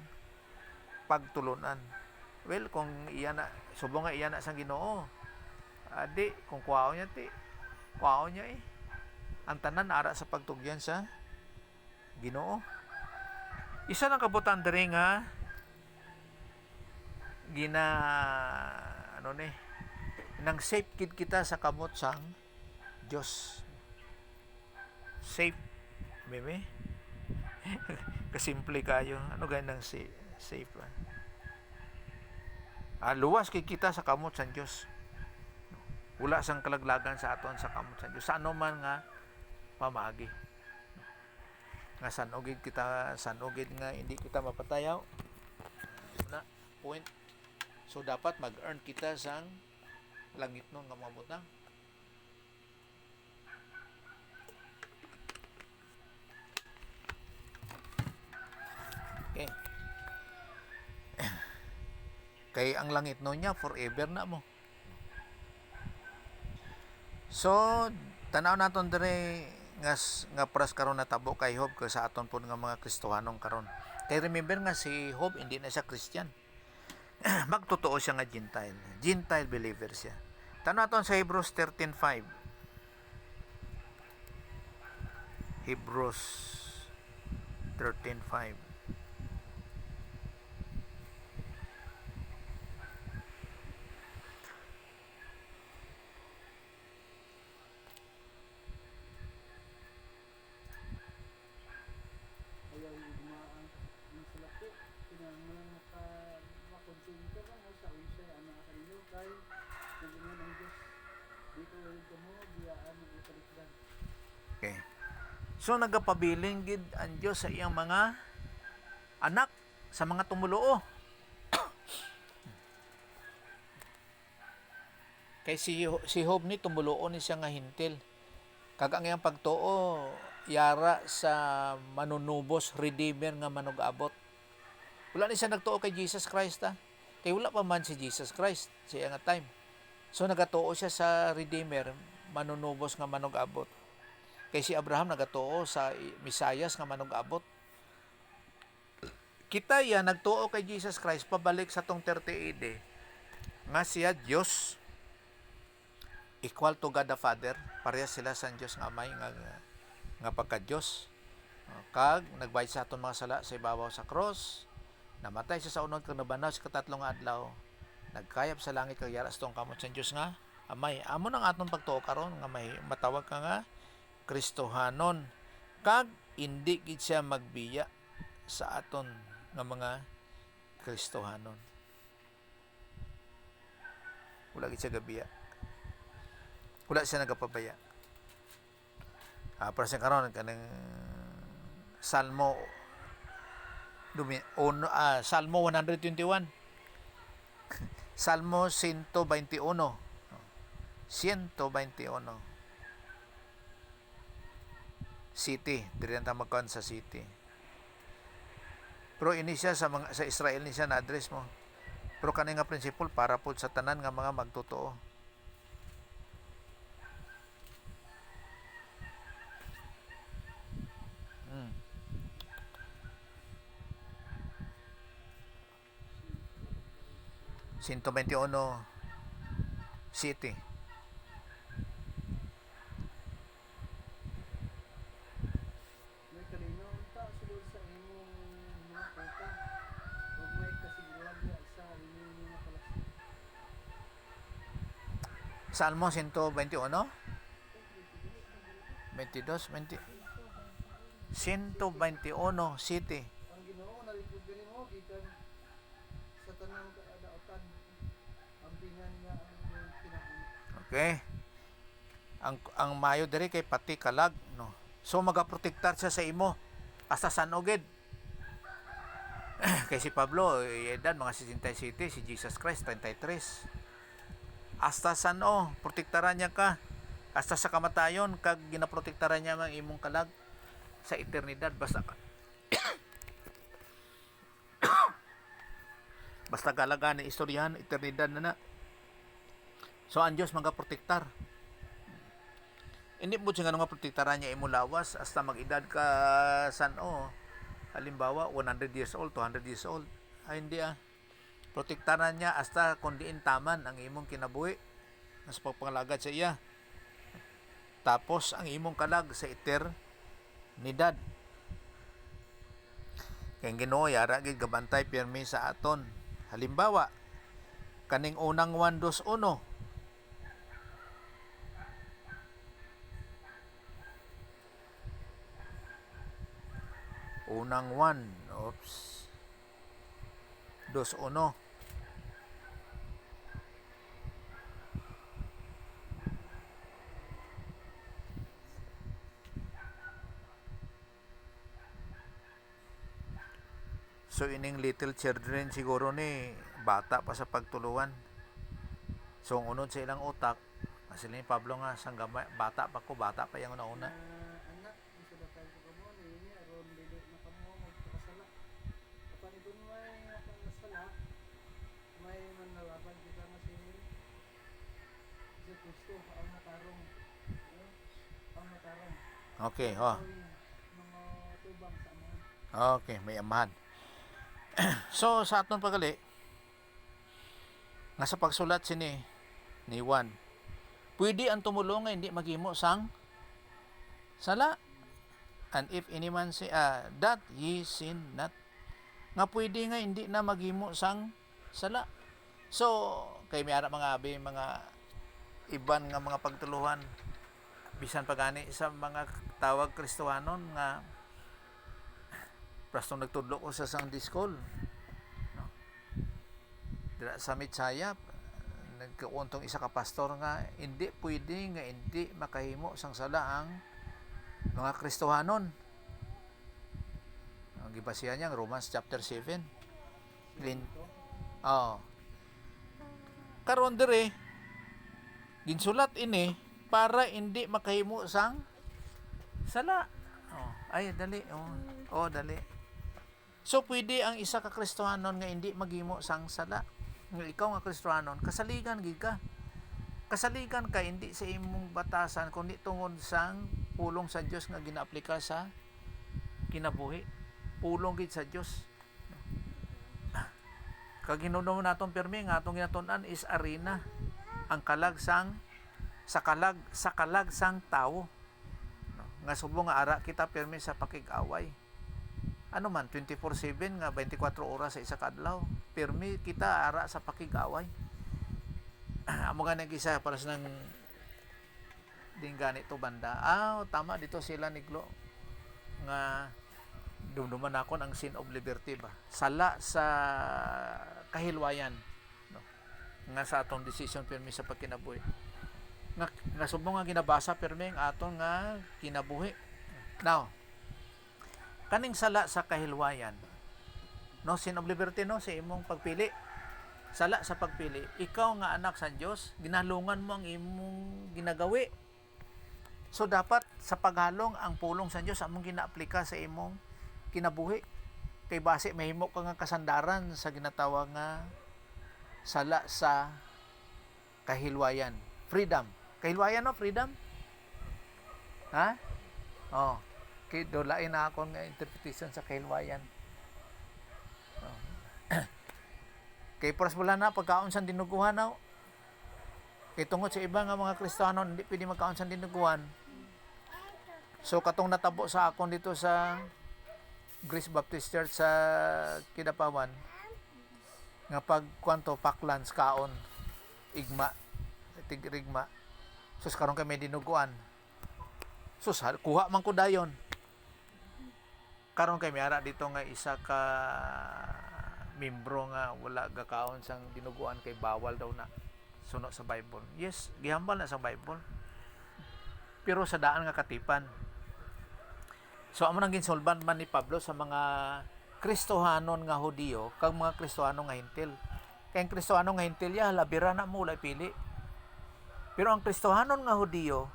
S1: pagtulunan. Well, kung iyan na, subong nga iyan na sang Ginoo. Di, kung kuwao niya, kuwao niya eh. Ang tanan ara sa pagtugyan sa Ginoo. Isa lang kabutan diri nga nang safe kid kita sa kamot sang Dios. Safe, bebe. Kasimple kayo. Ano ganang safe ba? Luwas kay kita sa kamot sa Dios. Wala sang kalaglagan sa aton sa kamot sa Dios. Sa ano man nga pamagi. Nga sanugid nga hindi kita mapatayaw. Na point. So dapat mag-earn kita sang langit no nga mabutang. Okay. Kay ang langit no niya forever na mo. So tanaw naton dire nga pras karon natabo kay Job ko sa aton pud nga mga Kristohanong karon. Kay remember nga si Job hindi na siya Christian. Magtotoo siya nga Gentile believer siya. Tanaw naton sa Hebrews 13:5. Hebrews 13:5.
S2: Ayaw yung gumaan ng salaki. Kinangalan makonsente ka mo sa unsay anak kanino kay nagingan ang Diyos. Dito ulit ka mo, biyaan ng ikalikdan.
S1: Okay. So nagapabiling gid ang Dios sa iyang mga anak, sa mga tumuluo. Kay si Job ni tumuloon ni siya nga hintil. Kag ang iyang pagtuo yara sa manunubos redeemer nga manug-abot. Wala ni siya nagtuo kay Jesus Christ Kay wala pa man si Jesus Christ sa iyang time. So nagatuo siya sa redeemer manunubos nga manug-abot. Kay si Abraham nagatuo sa Mesiyas nga manug-abot. Kita ya nagtuo kay Jesus Christ pabalik sa tong 30 AD nga siya Dios, equal to God the Father, pareha sila sa Dios nga Amay nga pagka-Dios. Kag nagbayad sa aton mga sala sa ibabaw sa cross, namatay siya sa unod kag nabanaw sa katatlong adlaw, nagkayap sa langit kag yara sa tong kamot sa Dios nga Amay. Amo nang aton pagtuo karon nga may matawag ka nga Kristohanon, kag hindi gid siya magbiya sa aton nga mga Kristohanon. Wala gid siya gabiya. Wala siya nagapabaya. Para sa karon kanang Salmo Salmo 121. Salmo 121. 121. City, diri ta magkuan sa city. Pero ini siya sa Israel ni siya na address mo. Pero kani nga principle para po sa tanan nga mga magtotoo. Hmm. Sinto 21 City.
S2: May kalinaw unta sulod sa imong mga kota. Huwag may kasiguran niya isa inyong mga kalasyon.
S1: Salmo 121. 22, 20. 121 City.
S2: Ang Ginoo nalipod kanimo gikan sa tanang kaadaotan. Ang pingan niya ang iyong kinabuhi.
S1: Okay. Ang mayo diri kay pati kalag, no. So magaprotektar siya sa imo hasta san ogid. Kay si Pablo, edad mga 67, si Jesus Christ 33. Hasta san protektaran niya ka hasta sa kamatayon kag ginaprotektaran niya ang imong kalag sa eternidad basta basta kalaga ni istoryahan eternidad na. So ang Dios magaprotektar. Hindi mo siya nga protektaran niya imo lawas hasta mag-edad ka halimbawa 100 years old, 200 years old. Ay hindi protektaran niya hasta kundiin taman ang imong kinabuhi sa pagpangalagad sa iya. Tapos ang imong kalag sa eternidad. Kaya Ginoo yara gid gabantay pirmi sa aton. Halimbawa, kaning unang 1:21 unang 2:1. So ining little children siguro ni bata pa sa pagtuluan. So unod sa ilang utak, sila ni Pablo nga sang gamay, bata pa yang una-una.
S2: Anak, isa ba tayo kamo ni aron dili na kamo magpakasala. Kapag doon may nakasala, may manlalaban kita nga si Kristo ang matarong. Ang matarong.
S1: Okay,
S2: Mga tubang sa amahan.
S1: Okay, may amahan. So sa aton pagali nga sa pagsulat sini ni Juan, pwede ang tumulong nga hindi maghimo sang sala. And if any man say that ye sin not, nga pwede nga hindi na maghimo sang sala. So kay may ara mga iban nga mga pagtuluhan bisan pagani sa mga tawag Kristohanon nga prastong nagtudlo ko sa Sunday school, no? Dira sa Mitsaya nagkuuntong isa ka pastor nga hindi pwede nga hindi makahimo sang sala ang mga Kristohanon. Ang gibasihan niya Romans chapter 7. Karon dire ginsulat ini para hindi makahimo sang sala. Ay dali. Dali. So pwede ang isa ka Kristohanon nga hindi maghimo sang sala. Nga ikaw nga Kristohanon, kasaligan gid ka. Kasaligan ka hindi sa imong batasan kundi tungod sang pulong sa Dios nga ginaaplika sa kinabuhi. Pulong gid sa Dios. Kag hinuno naton pirmi nga atong ginatun-an is arena ang kalag sang tawo. Nga subong nga ara kita pirmi sa pakig-away. Ano man 24/7 nga 24 oras sa isa ka adlaw. Pirmi kita ara sa pakig-away. Amo nga nag-isa para sa nang dinggan ito banda. Tama dito sila niglo nga dumduman ako ang sin of liberty ba. Sala sa kahilwayan, no. Nga sa atong decision pirmi sa pagkinabuhi. Nga subong nga ginabasa pirmi ang aton nga kinabuhi. Now, kaning sala sa kahilwayan no, sin of liberty, no, sa imong pagpili. Sala sa pagpili. Ikaw nga anak sa Dios, ginalungan mo ang imong ginagawi. So dapat sa paghalong ang pulong sa Dios among ginaaplika sa imong kinabuhi. Kay base mahimo ka nga kasandaran sa ginatawag nga sala sa kahilwayan. Freedom. Kahilwayan, no, freedom. Ha? Oh. Kay dolain na ako nga interpretation sa kahilwayan. Oh. Kay pras wala na pagkaon sa dinuguhan, no? Kay tungod sa iba nga mga Kristiyano hindi pwede magkaon sa dinuguhan. So katong natabo sa akon dito sa Grace Baptist Church sa Kidapawan nga pag kwanto paklans kaon igma tigrigma. Sus karon kay may dinuguan. Sus kuha man ko dayon. Karon kay may ara dito nga isa ka membro nga wala gakaon sang dinuguan kay bawal daw na suno sa Bible. Yes, gihambal na sa Bible. Pero sa daan nga katipan. So amo nang ginsolban man ni Pablo sa mga Kristohanon nga Hudiyo kag mga Kristohano nga Hintil. Kay ang Kristohano nga Hintil ya labira na mo ulay pili. Pero ang Kristohanon nga Hudiyo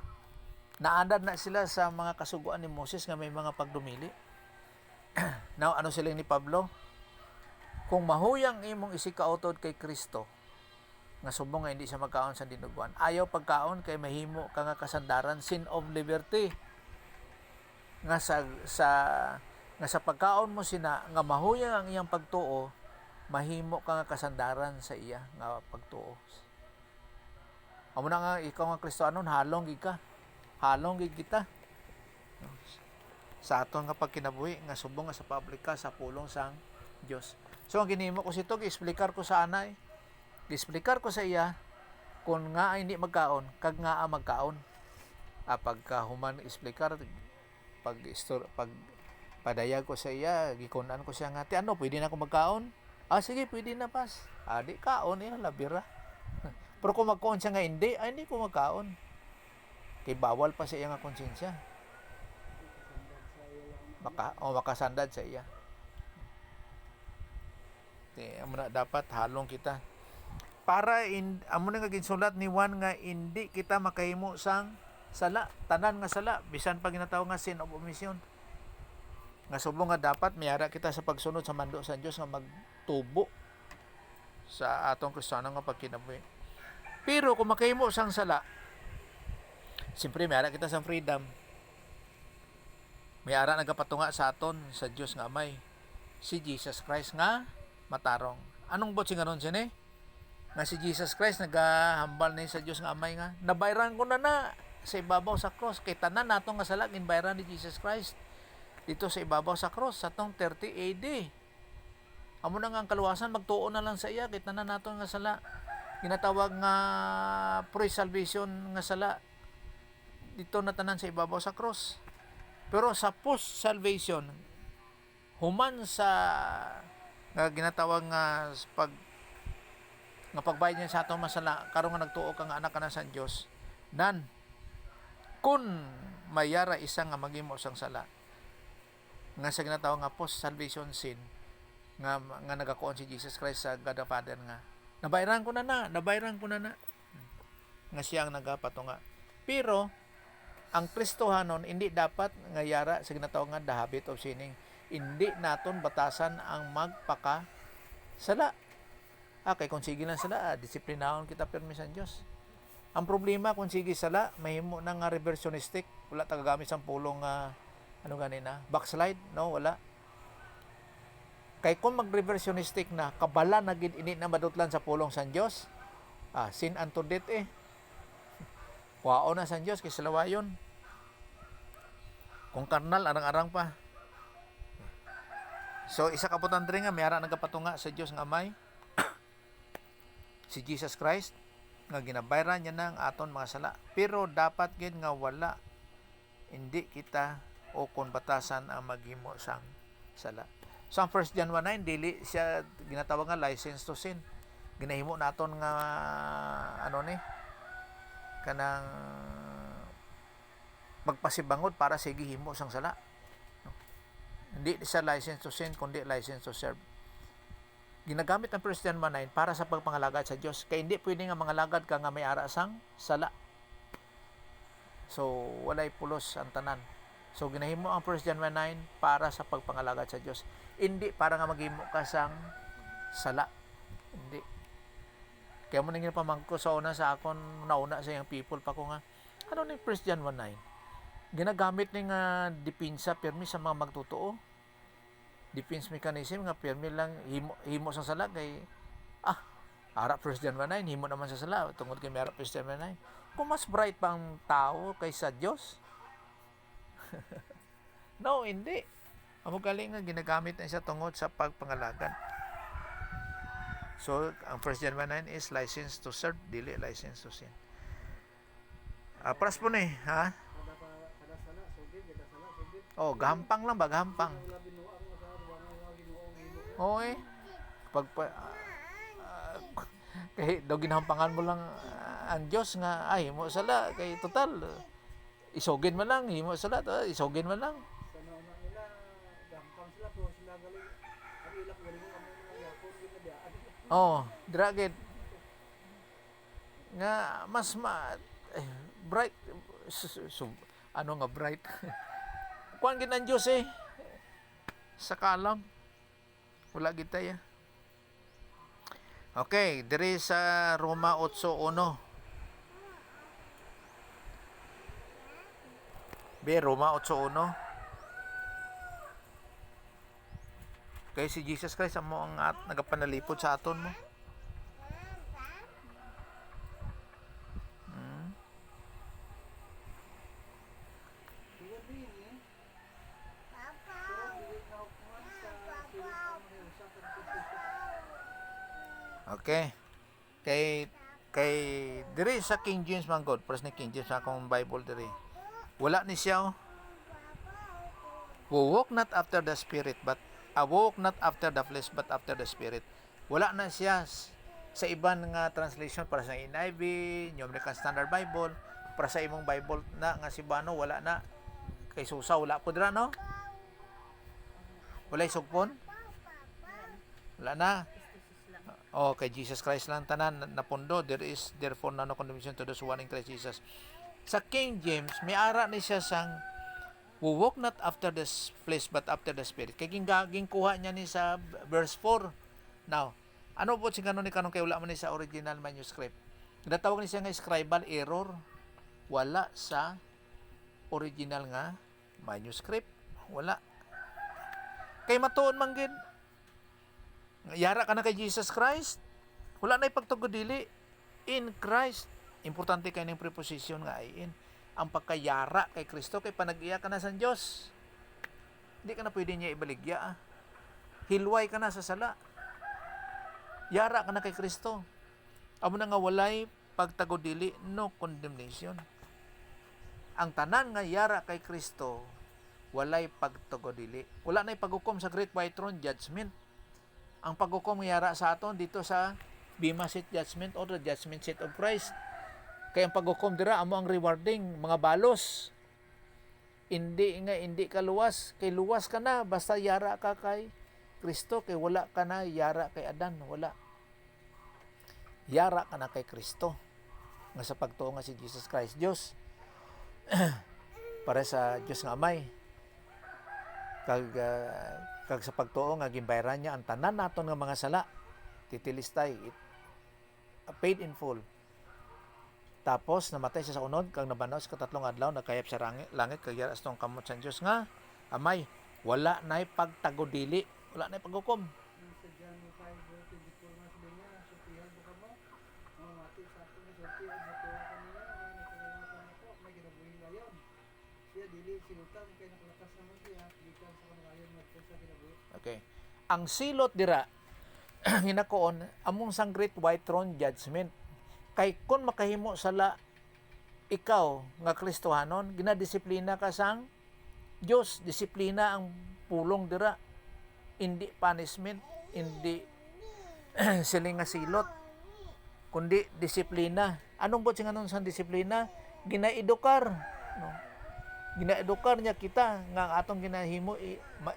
S1: naandad na sila sa mga kasuguan ni Moses nga may mga pagdumili. Now ano sila ni Pablo? Kung mahuyang imong isikautod kay Kristo nga subong nga hindi siya magkaon sa dinuguan, ayaw pagkaon kay mahimo ka nga kasandaran sin of liberty nga sa pagkaon mo sina nga mahuyang ang iyang pagtuo, mahimo ka nga kasandaran sa iya nga pagtuo. Amo na nga ikaw nga Kristohanon halong gid ka, halong gid kita sa aton nga pagkinabuhi nga subong nga sa pablika sa pulong sang Dios. So ang ginimo ko sito gi-explicar ko sa anay, gi-explicar ko sa iya kung nga ay hindi magkaon kag nga magkaon. Pagka human explicar pag padayag ko sa iya, gikunan ko siya nga, "Ti ano, pwede na ako magkaon?" Sige, pwede na pas. Di kaon labira. Pero kung magkaon siya nga hindi ko magkaon. Kay bawal pa sa iya nga konsensya. Makasandad sa iya. Dapat halong kita para amo na nga ginsulat ni Juan nga hindi kita makahimo sang sala, tanan nga sala bisan pag ginatawag nga sin of omission. Nga subong nga dapat miyara kita sa pagsunod sa mando sa Dios nga magtubo sa atong Kristiyano nga pagkinabuhi. Pero kung makahimo sang sala, siyempre miyara kita sa freedom. Miyara nagapatunga sa aton sa Dios nga Amay, si Jesus Christ nga matarong. Anong bot singaron siya ni? Nga si Jesus Christ nagahambal na sa Diyos nga Amay nga. Nabayran ko na sa ibabaw sa cross. Kay tanan natong nga sala ginbayran ni Jesus Christ dito sa ibabaw sa cross sa tong 30 AD. Amo na nga ang kaluwasan magtuo na lang sa iya kay tanan natong nga sala. Ginatawag nga pre-salvation nga sala dito na tanan sa ibabaw sa cross. Pero sa post-salvation human sa nga ginatawag nga pagbayad niya sa atong masala karon nga nagtuo ka nga anak ka na sa Dios nan kun mayara isa nga maghimo sang sala nga sa ginatawag nga post salvation sin nga nagakuon si Jesus Christ sa God the Father nga nabayran ko na nga siya ang nagapatunga. Pero ang Kristohanon hindi dapat nga yara sa ginatawag nga the habit of sinning. Hindi naton batasan ang magpaka sala. Kay kung sige lang sala, disiplinahon kita permisan Dios. Ang problema kung sige sala, mahimo na nga reversionistic, wala tagagamit sang pulong backslide, no, wala. Kay kung mag-reversionistic na, kabala na gid ini na madutlan sa pulong sang Dios. Sin unto death Wao na sang Dios kay salawayon. Kung karnal arang-arang pa. So isa ka putandre nga mayara nagapatunga sa Dios nga Amay si Jesus Christ nga ginabayran niya ng aton mga sala. Pero dapat gid nga wala hindi kita o kon batasan ang maghimo sang sala. So ang 1 John 1:9 dili siya ginatawag nga license to sin. Ginahimo naton nga kanang magpasibangod para sige himo sang sala. Hindi siya license to sin kundi license to serve. Ginagamit ang 1 John 1:9 para sa pagpangalagad sa Dios. Kay hindi pwede nga mangalagad ka nga may ara sang sala. So walay pulos ang tanan. So ginahimo ang 1 John 1:9 para sa pagpangalagad sa Dios. Hindi para nga maghimo ka sang sala. Hindi. Kaya mo nang pamangko sa una sa akon nauna sa yung people pa ko nga ano ni 1 John 1:9. Ginagamit ni nga depensa permi sa mga magtotoo. Defense mechanism nga permi lang himo sa sala kay ara 1 John 1:9 himo naman sa sala tungod kay meron 1 John 1:9. Kung mas bright pa ang tao kaysa Dios. No, hindi. Amo galing nga ginagamit na siya tungod sa pagpangalagad. So, ang 1 John 1:9 is license to serve, dili license to sin. Pras po ni, ha?
S2: Kada sala, sugid, kada sala, sugid.
S1: Oh, gampang lang ba? Gampang.
S2: Wala binuang mo sa wala Ginoo himo.
S1: Oo eh. Kay daw ginhampangan mo lang ang Diyos nga ay mo sala kay total isogin man lang himo sala isogin man lang.
S2: Sa nauna nila, gampang sila po sila galing. Ang ilak galing mo kami mga yapon kita diaan.
S1: Oh, dragit nga mas bright ano nga bright. Kuan gid ang Diyos eh. Sa kalam wala gid tayo. Okay, diri sa Roma 8:1. Roma 8:1. Kay si Jesus Christ amo ang nagapanalipod sa aton mo.
S2: Diyan din eh. Pero dili na kuan sa silit mo sa
S1: Okay. Kay diri sa King James man God, pras ni King James akong Bible diri. Wala ni siya. Walk not after the spirit but walk not after the flesh but after the spirit. Wala na siya sa iban nga translation para sa NIV, New American Standard Bible, para sa imong Bible na nga Cebuano wala na. Kay Susa wala po dira no? Wala sugpon? Wala na. Kay Jesus Christ lang tanan napundo. There is therefore no condemnation to those who are in Christ Jesus. Sa King James, may ara ni siya sang walk not after the flesh but after the spirit. Kay gingaging kuha niya ni sa verse 4. Now, ano po si kanon ni kanong kay wala man ni sa original manuscript. Ginatawag ni siya nga scribal error. Wala sa original nga manuscript. Wala. Kay matuon man gid yara ka na kay Jesus Christ. Wala na ipagtugod dili. In Christ. Importante kay ning preposition nga ay in. Ang pagkayara kay Kristo kay panag-iya ka na sa Dios. Hindi ka na pwede niya ibaligya. Hilway ka na sa sala. Yara ka na kay Kristo. Amo na nga walay pagtagod dili, no condemnation. Ang tanan nga yara kay Kristo walay pagtagod dili. Wala na ipaghukom sa Great White Throne Judgment. Ang paghukom yara sa aton dito sa Bema Seat Judgment or the Judgment Seat of Christ. Kaya ang paghukom dira amo ang rewarding mga balos. Hindi ka luwas, kay luwas ka na basta yara ka kay Kristo, kay wala ka na yara kay Adan, wala. Yara ka na kay Kristo. Nga sa pagtuo nga si Jesus Christ Dios. Para sa Dios nga Amay. Kag sa pagtuo nga gimbayaran niya ang tanan naton nga mga sala. Titilistay paid in full. Tapos namatay siya sa unod kag nabanaw sa katatlong adlaw nagkayap sa langit kag yara astong kamot sa Dios nga Amay. Wala nay pagtagodili, wala nay paghukom.
S2: sa John 5:24 mas niya sutihan ko mo. Mamati sa ato ni sutihan mo to kanila na ko may ginabuhi ngayon. Siya dili silutan kay nakalakas naman siya gikan sa kanayon magsa ginabuhi.
S1: Okay. Ang silot dira hinakoon among sang Great White Throne Judgment. Kay kun makahimo sala ikaw nga Kristohanon, ginadisiplina ka sang Dios, disiplina ang pulong dira. Hindi punishment, hindi siling nga silot, kundi disiplina. Anong bot sing anon sang disiplina? Ginaedukar, no? Ginaedukar niya kita nga ang atong ginahimo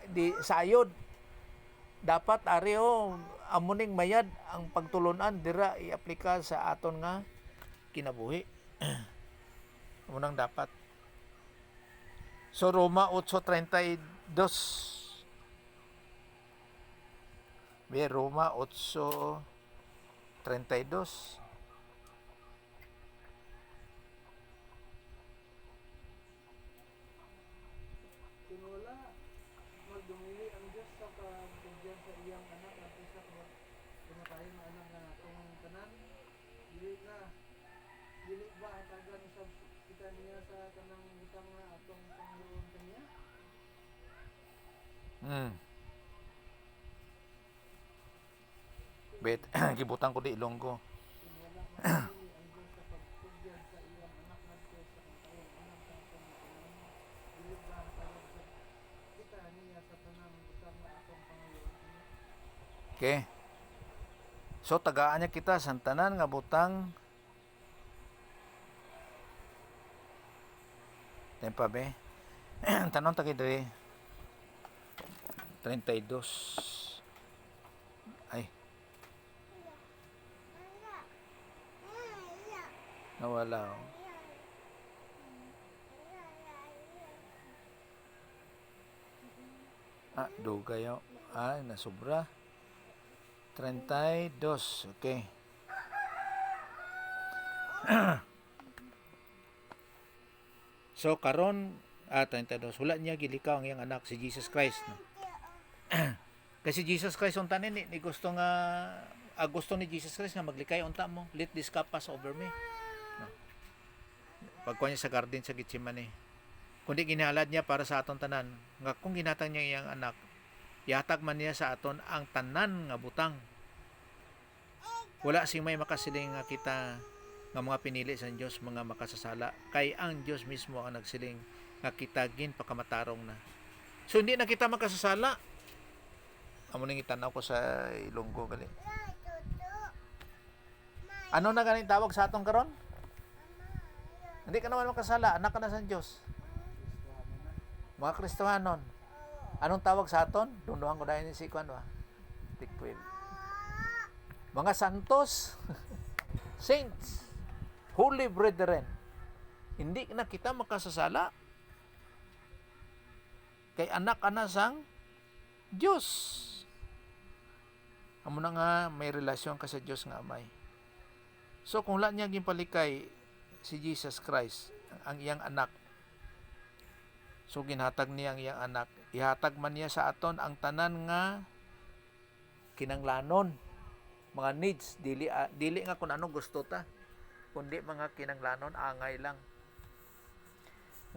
S1: di sayod. dapat areo amuning mayad ang pagtulunan dira i-aplika sa aton nga kinabuhi. Amo nang dapat. So Roma 8:32. Roma 8:32.
S2: Kung wala, magdumili ang Diyos sa pagtugyan sa iyang anak at isa kumatayin na anak na itong tanan. Dili ba hatagan sa kita niya sa tanang butang na atong Panginoon kaniya?
S1: Bet gibutan ko di Ilonggo.
S2: Kung wala magdumili ang Diyos sa pagtugyan sa iyang anak na Diyos sa kumatayin anak sa atong tanan. Dili ba hatagan sa kita niya sa tanang butang na atong Panginoon kaniya?
S1: Okay. So tagaan niya kita sa tanan nga butang. Tempa be. Tanong ta kay diri. 32. Ay. Nawala. Dugayo. Nasobra. 32. Okay. So karon 32 wala niya gilikaw ang iyang anak si Jesus Christ, no? Kasi Jesus Christ unta ni gusto nga gusto ni Jesus Christ nga maglikay unta mo, let this cup pass over me, no? Pagkuha niya sa garden sa Gethsemane, kundi ginahalad niya para sa aton tanan nga kung ginatang niya iyang anak, ihatag man niya sa aton ang tanan nga butang. Wala sing may makasiling nga kita nga mga pinili sa Dios mga makasasala, kay ang Dios mismo ang nagsiling nga kita ginpakamatarong na. So hindi na kita makasasala. Amo ning itanaw ko sa Ilonggo gali. Ano na ganing tawag sa aton karon? Hindi ka naman makasala, anak ka na sa Dios. Mga Kristohanon. Anong tawag sa aton? Dunduhan ko dahil ni si Kwan ba? Tikwil. Mga santos. Saints. Holy brethren. Hindi na kita makasasala. Kay anak ka na sang Diyos. Amo na nga may relasyon ka sa Diyos nga amay. So kung wala niya gimpalikay si Jesus Christ, ang iyang anak, so ginhatag niya ang iyang anak, ihatag man niya sa aton ang tanan nga kinanglanon, mga needs, dili nga kung ano gusto ta, kundi mga kinanglanon, angay lang.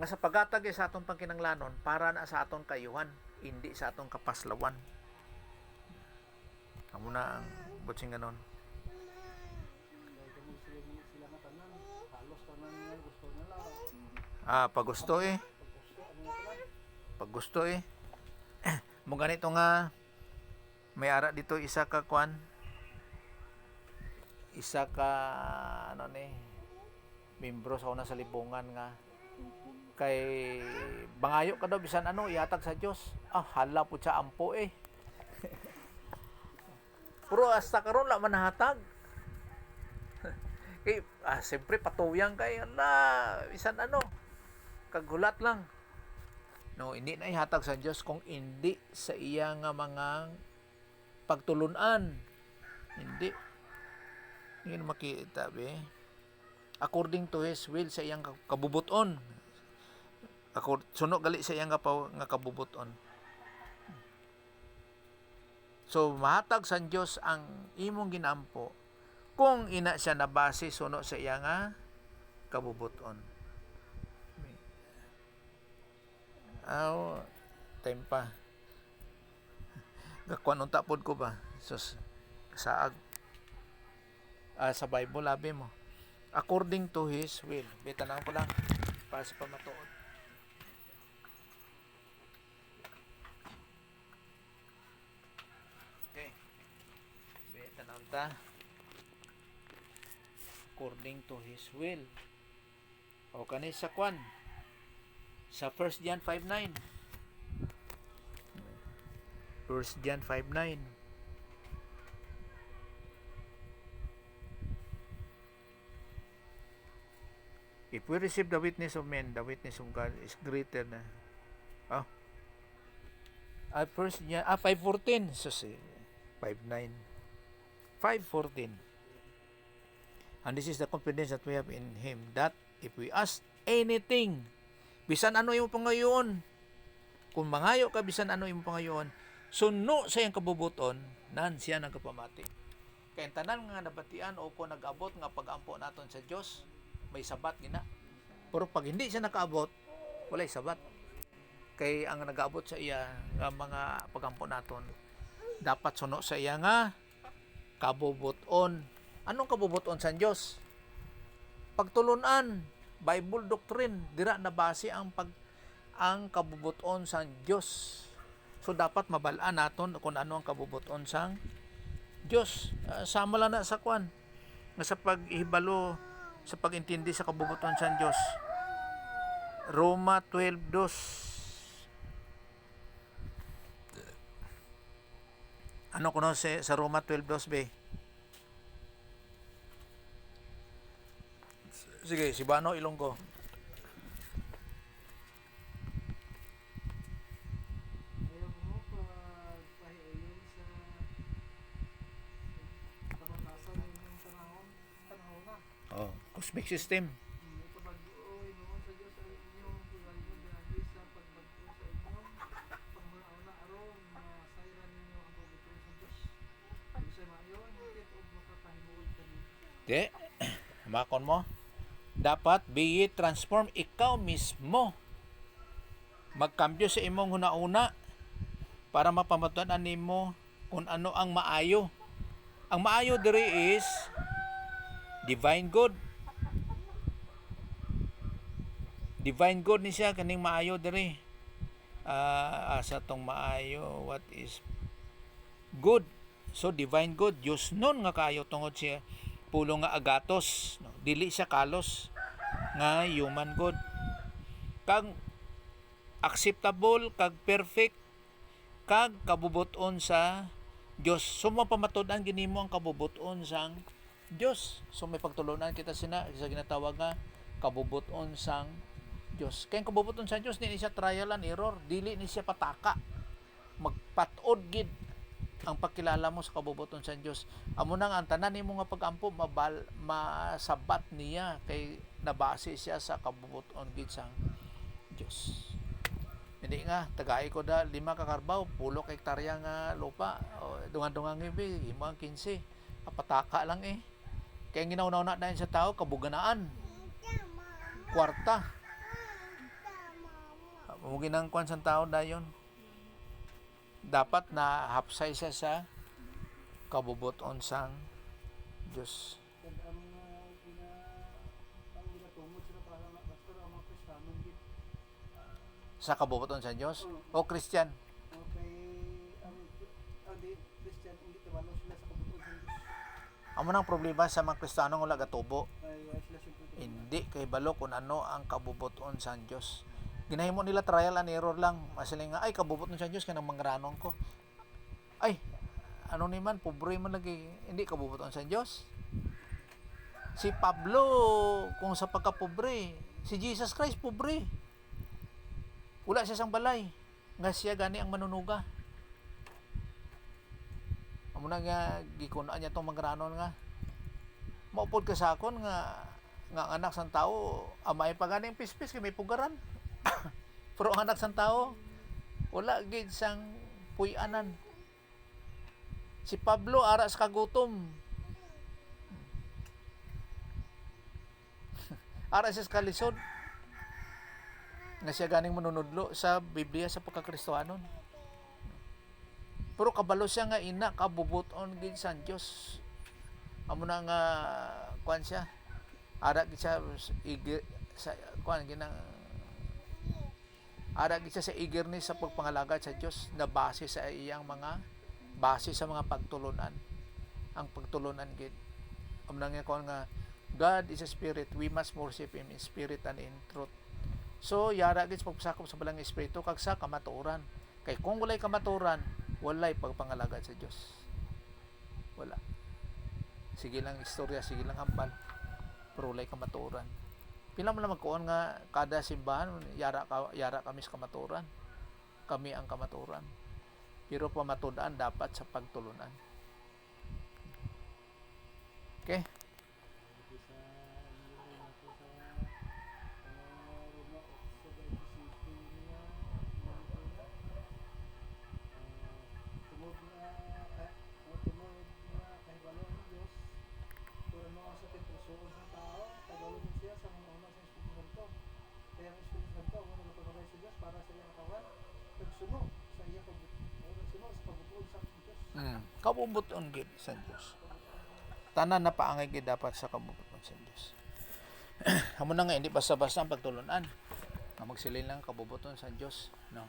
S1: Nga sa paghatag sa aton pang kinanglanon, para na sa aton kayuhan, hindi sa aton kapaslawan. Amo na ang butsing ganon.
S2: Sila nga tanan, halos tanan nga gusto nila.
S1: Pag gusto eh. Pag gusto eh. Mo ganito nga may ara dito isa ka kwan. Isa ka membro sa una sa libungan nga kay bangayo ka daw bisan ano ihatag sa Dios. Hala po siya ampo eh. Pero hasta karon la man nahatag. Kay siyempre patuyang kay bisan ano kagulat lang. No, hindi na ihatag sa Dios kung hindi sa iya nga mga pagtulunan. Hindi. Hindi makita be. According to His will sa iyang kabubuton. Suno gali sa iyang nga kabubuton. So mahatag sa Dios ang imong ginampo kung ina siya nabase suno sa iya nga kabubuton. Time pa. Gakuan unta pod ko ba? Sus saag. Sa Bible labi mo. According to His will. Bitanang ko lang para sa pamatuod. Okay. Bitanang ta. According to His will. O kani sa kwan. Sa 1 John 5:9. 1 John 5:9. If we receive the witness of men, the witness of God is greater na. Oh. 1 John 5:14. So 5:9. 5:14. And this is the confidence that we have in Him, that if we ask anything, bisan ano yung pangayoon, kung mangayo ka bisan ano yung pangayoon, suno sa iyang kabubuton, nan siya nagkapamati. Kaya tanan nga nabatian o kung nag-abot nga pag-ampo naton sa Dios, may sabat gina. Pero pag hindi siya nakaabot, walay sabat. Kay ang nag-abot sa iya nga mga pag-ampo naton, dapat suno sa iya nga kabubuton. Anong kabubuton sa Dios? Pagtulunan, Bible doctrine, dira na base ang kabubuton sa Dios. So dapat mabalaan naton kung ano ang kabubuton sang Dios. Sama lang na sa kwan nga sa paghibalo, sa pagintindi sa kabubuton sa Dios. Roma 12:2. Ano kuno sa Roma 12:2 be? Sige, si Bano Ilonggo.
S2: Ayaw mo pagpahiuyon sa kabatasan ng panahon na.
S1: Oh, cosmic system.
S2: Ipabag-o noon sa Diyos ang inyong tugalyo dahil sa pagbago sa inyong pangmanauna aron masayran ninyo ang kabubuton sa Diyos. Kung sa mayon, higit o makapahimuod kami.
S1: De, makon mo. Dapat be ye transform ikaw mismo. Magkambyo sa imong huna-una para mapamatuan nimo kung ano ang maayo. Ang maayo diri is divine good. Divine good ni siya kaning maayo diri. Asa tong maayo, what is good? So divine good, Dios nun nga kaayo tungod siya pulong nga agatos, no? Dili siya kalos nga human good. Kag acceptable, kag perfect, kag kabubuton sa Dios. So mapamatud-an ginimo ang kabubuton sang Dios. So may pagtulunan kita sa ginatawag nga kabubuton sang Dios. Kay kabubuton sa Dios dili siya trial and error, dili ni siya pataka. Magpatod gid ang pagkilala mo sa kabubuton sa Dios. Amo nang ang tanan nimo nga pag-ampo masabat niya kay nabase siya sa kabubuton gid sang Dios. Hindi nga tagay ko da 5 ka karbaw, 10 ka hektarya nga lupa, o dungan-dungan ibi, himo ang 15. Apataka lang eh. Kaya ginauna-una na sa tao kabuganaan. Kwarta. Mugin ang kwan sa tao dayon. Dapat na hapsay siya sa kabubuton sang Diyos.
S2: Kaya ang ginatumod sila para pastor ang mga Kristiyano din.
S1: Sa kabubuton sa Diyos? O Christian?
S2: Okay, ang Christian, hindi kabalo sila sa kabubuton sa Diyos.
S1: Amo nang problema sa mga Kristiyano nga gatubo.
S2: Kaya sila simple.
S1: Hindi kay balo kung ano ang kabubuton sa Diyos. Ginahimo nila trial and error lang. Masaling nga, ay kabubuton sa Diyos kanang mangranon ko. Ay, ano ni man, pobre man lagi. Hindi kabubuton sa Diyos. Si Pablo, kung sa pagkapobre, si Jesus Christ, pobre. Wala siya sang balay. Nga siya gani ang manunuga. Amo na nga, gikunaan niya itong mangranon nga. Maupod ka sa akon nga anak sang tao, amay pa ganing pispis, kay may pugaran. Pero ang anak sang tao, wala gid sang puy-anan. Si Pablo ara sa kagutom. Ara siya sa kalisod. Nga siya ganing manunudlo sa Biblia sa pagkakristohanon. Pero kabalo siya nga ina kabubuton gid sa Dios. Amo na nga kuan siya. Ara gid siya sa kuan ginang ara gid siya sa eagerness sa pagpangalagad sa Dios na base sa mga pagtulunan. Ang pagtulunan gid. Amo na nga kuan nga God is a spirit, we must worship Him in spirit and in truth. So, yara gid sa pagsakop sa balang espiritu kag sa kamatuoran. Kay kung walay kamaturan, walay pagpangalagad sa Dios. Wala. Sige lang istorya, sige lang hambal, pero walay kamaturan. Pila mo lang magkuon nga kada simbahan yara kami sa kamaturan. Kami ang kamaturan. Pero pamatud-an dapat sa pagtulunan. Okay?
S2: Ito sa nilay nato sa Roma 8:27 niya tumod na kahibalo ng Diyos pero ano sa pintusoon ng tao kadalo din siya sa mga una sa Espiritu Santo kaya ang Espiritu Santo ang nagpapalay sa Diyos para sa iyang katawan nagsuno sa iyang nagsuno sa pagbubuod sa Diyos
S1: Kabubuton gid sa Dios. Tanan na paangay gid dapat sa kabubuton sa Dios. Amo na nga hindi basta-basta ang pagtulunan. Nga magsilin lang kabubuton sa Dios, no.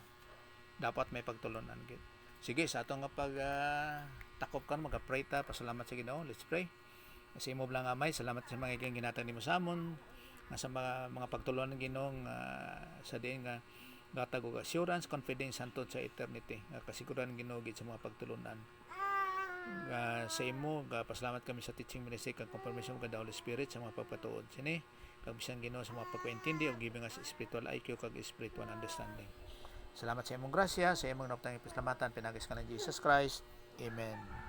S1: Dapat may pagtulunan gid. Sige, sa ato nga pag takop kan maga-pray ta, pasalamat sa Ginoo. Let's pray. Kasi mo lang amay, salamat sa mga ginatang nimo sa amon. Nga sa mga pagtulunan Ginoo sa diin nga gatag og assurance, confidence hantod sa eternity. Nga kasiguran Ginoo gid sa mga pagtulunan. Sa imo pasalamat kami sa teaching ministry kag confirmation kag Holy Spirit sa mga pagpatuod sini kag bisan Ginoo sa mga pagpaintindi ug giving us spiritual IQ kag spiritual understanding. Salamat sa imong grasya, sa imong naptang pasalamatan pinagis ka ng Jesus Christ. Amen.